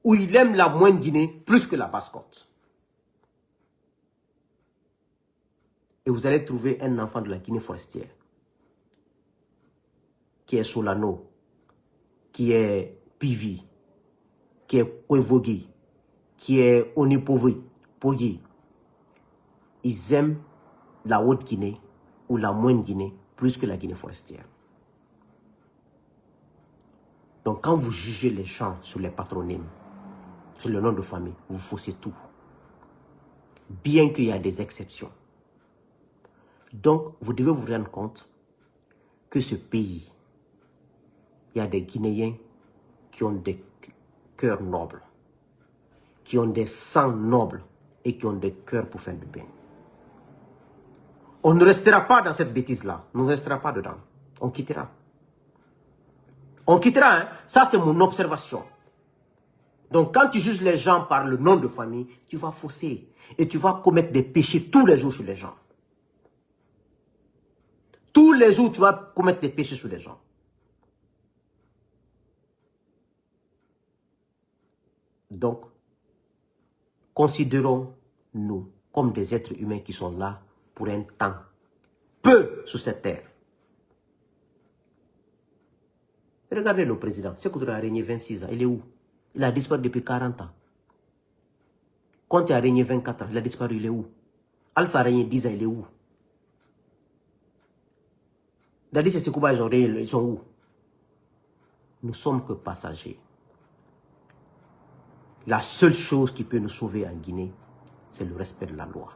ou il aime la moindre Guinée plus que la Basse-Côte. Et vous allez trouver un enfant de la Guinée forestière qui est Solano, qui est Pivi, qui est Kwevogi, qui est Onipovi, Pogi. Ils aiment la haute Guinée ou la moindre Guinée plus que la Guinée forestière. Donc quand vous jugez les gens sur les patronymes, sur le nom de famille, vous faussez tout. Bien qu'il y a des exceptions. Donc vous devez vous rendre compte que ce pays, il y a des Guinéens qui ont des cœurs nobles, qui ont des sangs nobles et qui ont des cœurs pour faire du bien. On ne restera pas dans cette bêtise-là. On ne restera pas dedans. On quittera. On quittera, hein? Ça c'est mon observation. Donc quand tu juges les gens par le nom de famille, tu vas fausser. Et tu vas commettre des péchés tous les jours sur les gens. Tous les jours, tu vas commettre des péchés sur les gens. Donc, considérons-nous comme des êtres humains qui sont là pour un temps. Peu sur cette terre. Regardez le président. Sékou a régné 26 ans. Il est où? Il a disparu depuis 40 ans. Conté a régné 24 ans. Il a disparu. Il est où? Alpha a régné 10 ans. Il est où? Dadis et Sekouba, ils sont où? Nous sommes que passagers. La seule chose qui peut nous sauver en Guinée, c'est le respect de la loi.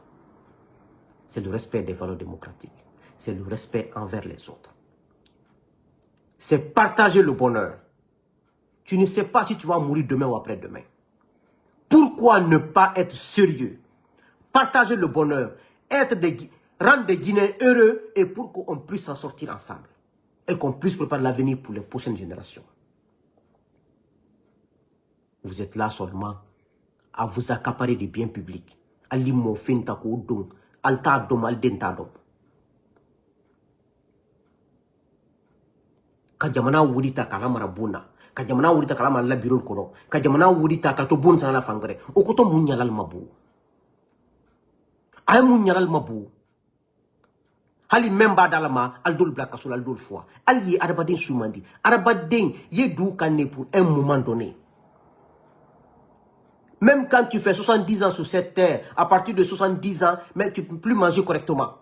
C'est le respect des valeurs démocratiques. C'est le respect envers les autres. C'est partager le bonheur. Tu ne sais pas si tu vas mourir demain ou après-demain. Pourquoi ne pas être sérieux? Partager le bonheur, rendre des Guinéens heureux et pour qu'on puisse s'en sortir ensemble. Et qu'on puisse préparer l'avenir pour les prochaines générations. Vous êtes là seulement à vous accaparer des biens publics. Ali mo finta ko dum, alta dom al denta dom. Ka jamana wurita kala marabuna, ka jamana wurita kala man la bureau kono, ka jamana wurita ka to bon sana la fangare. O ko to munyalal mabu. Ay munyalal mabu. Hali memba dalama al dol blaka sur al dol foi. Al yi arabaden soumandi. Arabaden ye dou kané pour un moment donné. Même quand tu fais 70 ans sur cette terre, à partir de 70 ans, mais tu ne peux plus manger correctement.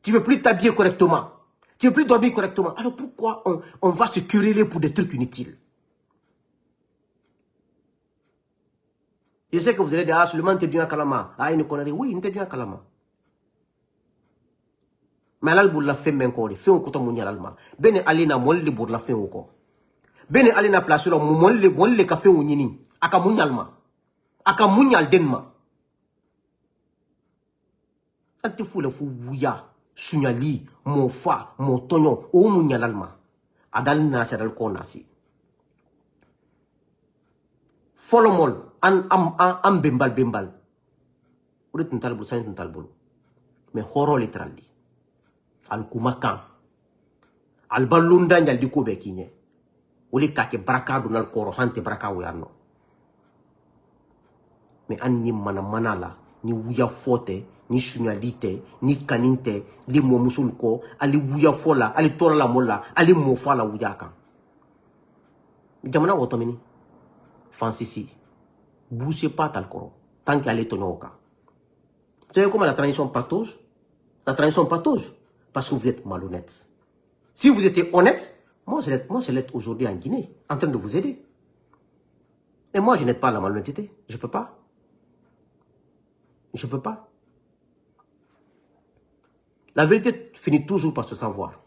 Tu ne peux plus t'habiller correctement. Tu ne peux plus dormir correctement. Alors pourquoi on va se quereller pour des trucs inutiles? Je sais que vous allez dire, ah, seulement tu es du Kalama. Ah, il ne connaît rien. Oui, il est du Kalama. Mais là, il a fait même quoi. Il fait un coton mondial allemand. Ben Alina, moi, il a fait un coton. Ben Alina, place là, moi, il a fait un nini. Aka munyalma. Aka munyal denma. Ati fou fu wuya. Sunyali. Mon fa. Mon tonyon. O munyalalma. Adal nasi adal konasi. Follow mol. An bembal. Uri tuntalbulu. Sani tuntalbulu. Mais horo literally. Al kumakan. Al balunda njal di kobe kinye. Uli kake braka dunal koro hante braka wuyarno. Mais an ni mana la, ni wuya fote, ni sunyalite, ni kaninte, li mo musul ko, ali wuya fola, ali tora la mola, ali mo la wuya kan. Jamana wotomini. Fansisi. Bougez pas tal koro. Tant qu'il y a les tonyoka. Vous savez comment la transition patauge? La transition patauge. Parce que vous êtes malhonnête. Si vous étiez honnête, moi je l'ai aujourd'hui en Guinée, en train de vous aider. Et moi je n'aide pas la malhonnêteté. Je ne peux pas. Je ne peux pas. La vérité finit toujours par se savoir.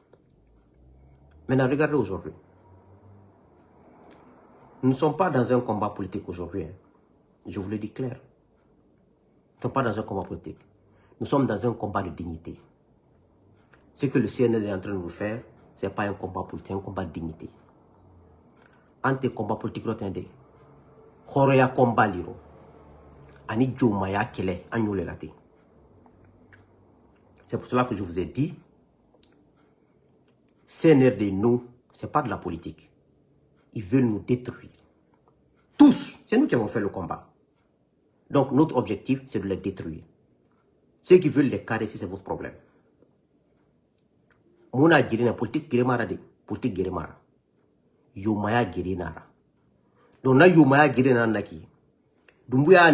Maintenant, regardez aujourd'hui. Nous ne sommes pas dans un combat politique aujourd'hui. Hein. Je vous le dis clair. Nous ne sommes pas dans un combat politique. Nous sommes dans un combat de dignité. Ce que le CNL est en train de vous faire, ce n'est pas un combat politique, c'est un combat de dignité. Ante combat politique rotende. Horoya combat liro. Ani Jomaya kele anyole late. C'est pour cela que je vous ai dit, CNRD, nous, ce n'est pas de la politique. Ils veulent nous détruire. Tous, c'est nous qui avons fait le combat. Donc notre objectif, c'est de les détruire. Ceux qui veulent les caresser, c'est votre problème. Mona girina politique giremara de politique giremara. Yomaya girinara. Donc na yomaya girina naki. Dumbuya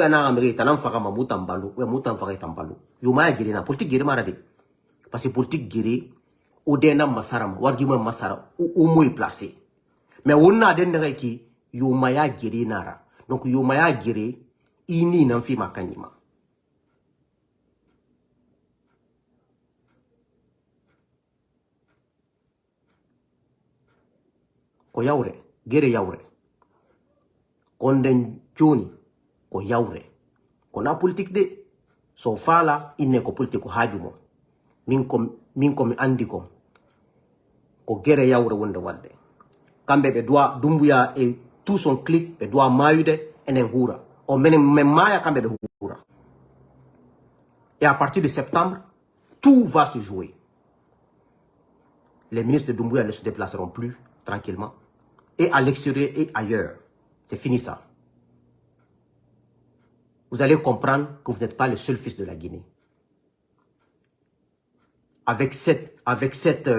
na amri tanam faka mamuta mbalo, ou muta faka tambalo. Yomaya girina politique giremara de. Parce que politique giré odena masarama, warjuma masara ou moy placé. Mais on a des gens qui yomaya girinara. Donc yomaya giré ini nanfi makanima. Ko yaure, gere yaure. Konden joni, ko yaure. Ko na politique de, so fala, il n'est ko politique ko hajumo. Min kom andi kom. Ko gere yaure wonde wadde. Kambe be doit dumbuya et tout son clic, be doit mayude enen hura. O men maya kambe be hura. Et à partir de septembre, tout va se jouer. Les ministres de Doumbouya ne se déplaceront plus tranquillement. Et à l'extérieur et ailleurs. C'est fini ça. Vous allez comprendre que vous n'êtes pas le seul fils de la Guinée. Avec cette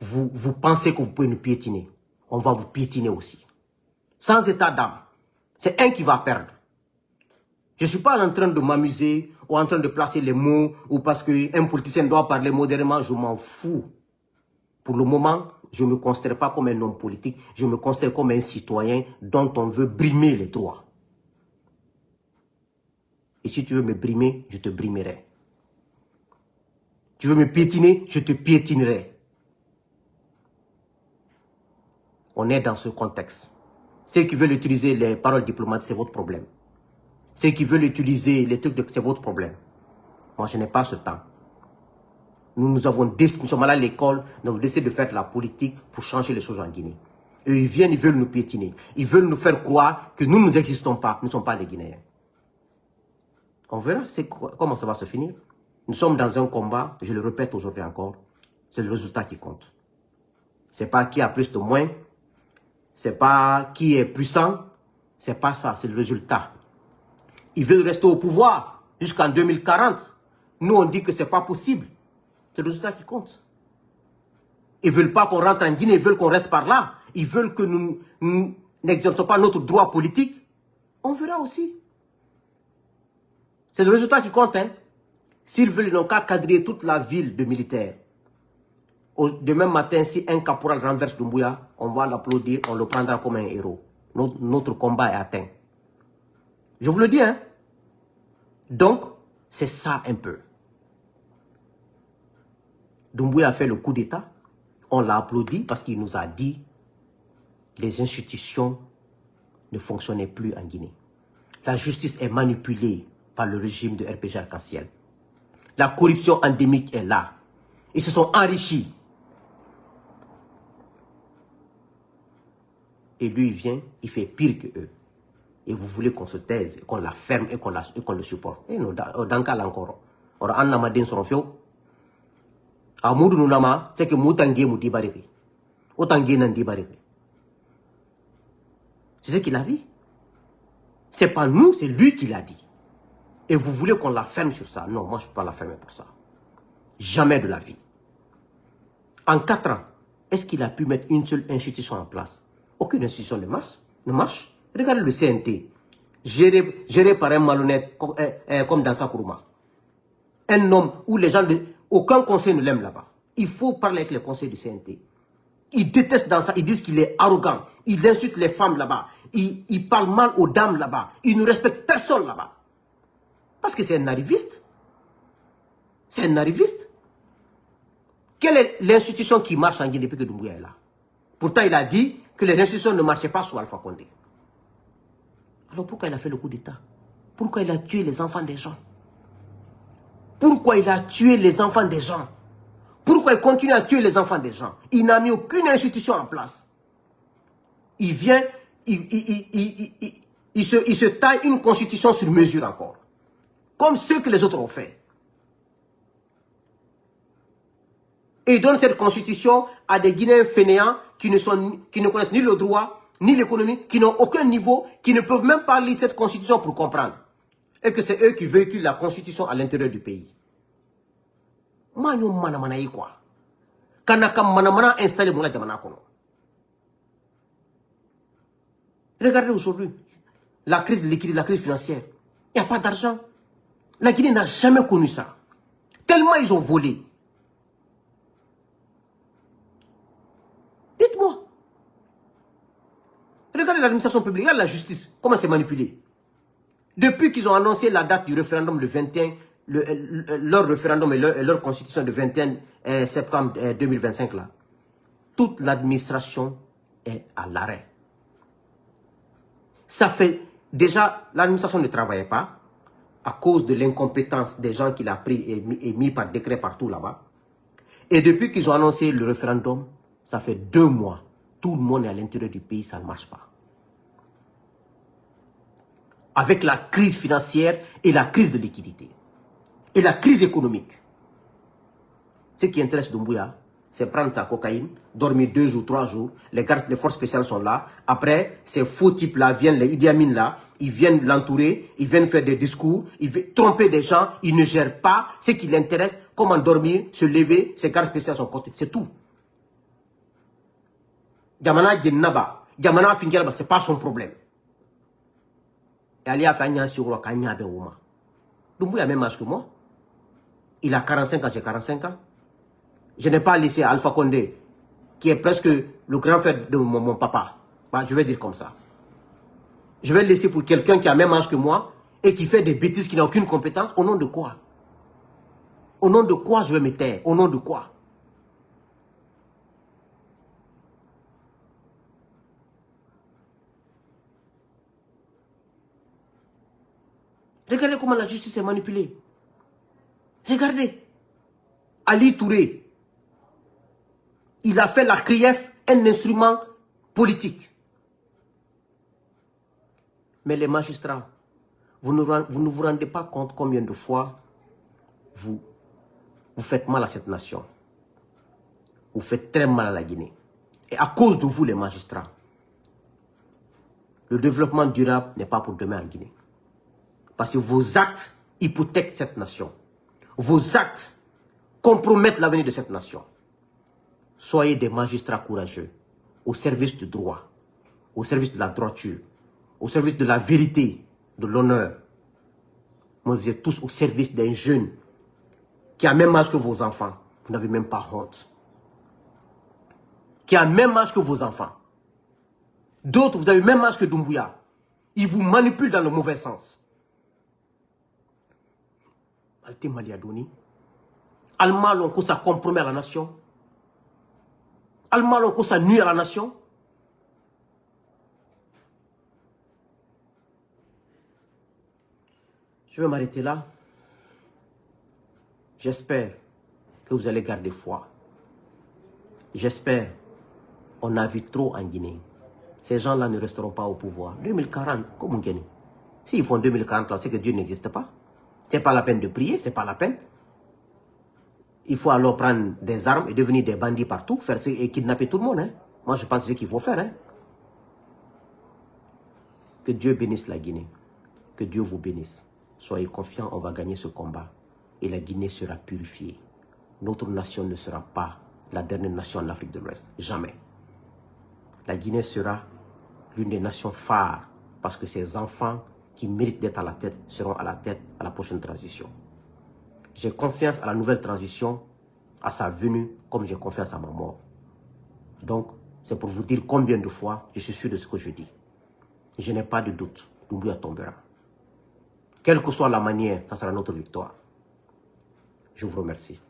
vous pensez que vous pouvez nous piétiner. On va vous piétiner aussi. Sans état d'âme. C'est un qui va perdre. Je ne suis pas en train de m'amuser ou en train de placer les mots ou parce qu'un politicien doit parler modérément. Je m'en fous. Pour le moment, je ne me considère pas comme un homme politique. Je me considère comme un citoyen dont on veut brimer les droits. Et si tu veux me brimer, je te brimerai. Tu veux me piétiner, je te piétinerai. On est dans ce contexte. Ceux qui veulent utiliser les paroles diplomatiques, c'est votre problème. Ceux qui veulent utiliser les trucs, c'est votre problème. Moi, je n'ai pas ce temps. Nous sommes allés à l'école, nous avons décidé de faire de la politique pour changer les choses en Guinée. Et ils viennent, ils veulent nous piétiner. Ils veulent nous faire croire que nous n'existons pas. Nous ne sommes pas les Guinéens. On verra comment ça va se finir. Nous sommes dans un combat, je le répète aujourd'hui encore, c'est le résultat qui compte. Ce n'est pas qui a plus de moins, ce n'est pas qui est puissant, ce n'est pas ça, c'est le résultat. Ils veulent rester au pouvoir jusqu'en 2040. Nous, on dit que ce n'est pas possible. C'est le résultat qui compte. Ils ne veulent pas qu'on rentre en Guinée, ils veulent qu'on reste par là. Ils veulent que nous n'exerçons pas notre droit politique. On verra aussi. C'est le résultat qui compte. Hein. S'ils veulent, ils n'ont qu'à quadriller toute la ville de militaires. Demain matin, si un caporal renverse Doumbouya, on va l'applaudir, on le prendra comme un héros. Notre combat est atteint. Je vous le dis, hein. Donc, c'est ça un peu. Doumbouya a fait le coup d'État. On l'a applaudi parce qu'il nous a dit que les institutions ne fonctionnaient plus en Guinée. La justice est manipulée par le régime de RPG Arc-en-Ciel. La corruption endémique est là. Ils se sont enrichis. Et lui, il vient, il fait pire que eux. Et vous voulez qu'on se taise, qu'on la ferme et qu'on le supporte. Et nous, dans le cas encore, on a un amadin sur un feu. Amoudou nous nama, c'est que Moutangé mouti barré. Otangé n'andi barré. C'est ce qu'il a dit. C'est pas nous, c'est lui qui l'a dit. Et vous voulez qu'on la ferme sur ça? Non, moi je ne peux pas la fermer pour ça. Jamais de la vie. En 4 ans, est-ce qu'il a pu mettre une seule institution en place? Aucune institution ne marche. Regardez le CNT, géré par un malhonnête comme dans Sakuruma. Un homme où les gens, aucun conseil ne l'aime là-bas. Il faut parler avec les conseils du CNT. Ils détestent dans ça, ils disent qu'il est arrogant. Il insulte les femmes là-bas. Il parle mal aux dames là-bas. Il ne respecte personne là-bas. Parce que c'est un arriviste. C'est un arriviste. Quelle est l'institution qui marche en Guinée depuis que Doumbouya est là? Pourtant, il a dit que les institutions ne marchaient pas sous Alpha Condé. Alors pourquoi il a fait le coup d'État? Pourquoi il a tué les enfants des gens? Pourquoi il a tué les enfants des gens? Pourquoi il continue à tuer les enfants des gens? Il n'a mis aucune institution en place. Il vient, il se taille une constitution sur mesure encore. Comme ceux que les autres ont fait. Et il donne cette constitution à des Guinéens fainéants qui ne connaissent ni le droit, ni l'économie, qui n'ont aucun niveau, qui ne peuvent même pas lire cette constitution pour comprendre. Et que c'est eux qui véhiculent la constitution à l'intérieur du pays. Manyo manamana yi quoi. Kanaka manamana installé mon jamana kono. Regardez aujourd'hui la crise liquide, la crise financière. Il n'y a pas d'argent. La Guinée n'a jamais connu ça. Tellement ils ont volé. Dites-moi. Regardez l'administration publique, regardez la justice, comment c'est manipulé. Depuis qu'ils ont annoncé la date du référendum le 21, leur référendum et leur constitution le 21 septembre 2025 là, toute l'administration est à l'arrêt. Ça fait, déjà, l'administration ne travaillait pas à cause de l'incompétence des gens qu'il a pris et mis par décret partout là-bas. Et depuis qu'ils ont annoncé le référendum, ça fait 2 mois. Tout le monde est à l'intérieur du pays, ça ne marche pas. Avec la crise financière et la crise de liquidité. Et la crise économique. Ce qui intéresse Doumbouya, c'est prendre sa cocaïne, dormir 2 jours, 3 jours, les forces spéciales sont là. Après, ces faux types-là viennent, les Idi Amin là, ils viennent l'entourer, ils viennent faire des discours, ils viennent tromper des gens, ils ne gèrent pas ce qui l'intéresse, comment dormir, se lever, ces gardes spéciales sont côté, c'est tout. Gamana Djennaba, Gamana Finkelaba, ce n'est pas son problème. Et Ali a fait un sur le Kanya Beouma. Doumbouya a même âge que moi. Il a 45 ans, j'ai 45 ans. Je n'ai pas laissé Alpha Condé, qui est presque le grand frère de mon papa. Bah, je vais dire comme ça. Je vais le laisser pour quelqu'un qui a le même âge que moi et qui fait des bêtises, qui n'a aucune compétence. Au nom de quoi? Au nom de quoi je vais me taire? Au nom de quoi? Regardez comment la justice est manipulée. Regardez. Ali Touré, il a fait la CRIEF un instrument politique. Mais les magistrats, vous ne vous rendez pas compte combien de fois vous faites mal à cette nation. Vous faites très mal à la Guinée. Et à cause de vous, les magistrats, le développement durable n'est pas pour demain en Guinée. Parce que vos actes hypothèquent cette nation. Vos actes compromettent l'avenir de cette nation. Soyez des magistrats courageux, au service du droit, au service de la droiture, au service de la vérité, de l'honneur. Moi, vous êtes tous au service d'un jeune qui a le même âge que vos enfants. Vous n'avez même pas honte. Qui a le même âge que vos enfants. D'autres, vous avez le même âge que Doumbouya. Ils vous manipulent dans le mauvais sens. Alte Maliadoni. Almalon que ça compromet à la nation. Almalon que ça nuit à la nation. Je vais m'arrêter là. J'espère que vous allez garder foi. J'espère. On a vu trop en Guinée. Ces gens-là ne resteront pas au pouvoir. 2040, comme on gagne. S'ils font 2040, c'est que Dieu n'existe pas. Ce n'est pas la peine de prier, ce n'est pas la peine. Il faut alors prendre des armes et devenir des bandits partout, faire et kidnapper tout le monde. Hein. Moi, je pense que c'est ce qu'il faut faire. Hein. Que Dieu bénisse la Guinée. Que Dieu vous bénisse. Soyez confiants, on va gagner ce combat. Et la Guinée sera purifiée. Notre nation ne sera pas la dernière nation en Afrique de l'Ouest. Jamais. La Guinée sera l'une des nations phares parce que ces enfants qui méritent d'être à la tête seront à la tête à la prochaine transition. J'ai confiance à la nouvelle transition, à sa venue, comme j'ai confiance à ma mort. Donc, c'est pour vous dire combien de fois je suis sûr de ce que je dis. Je n'ai pas de doute. Doumbouya tombera. Quelle que soit la manière, ça sera notre victoire. Je vous remercie.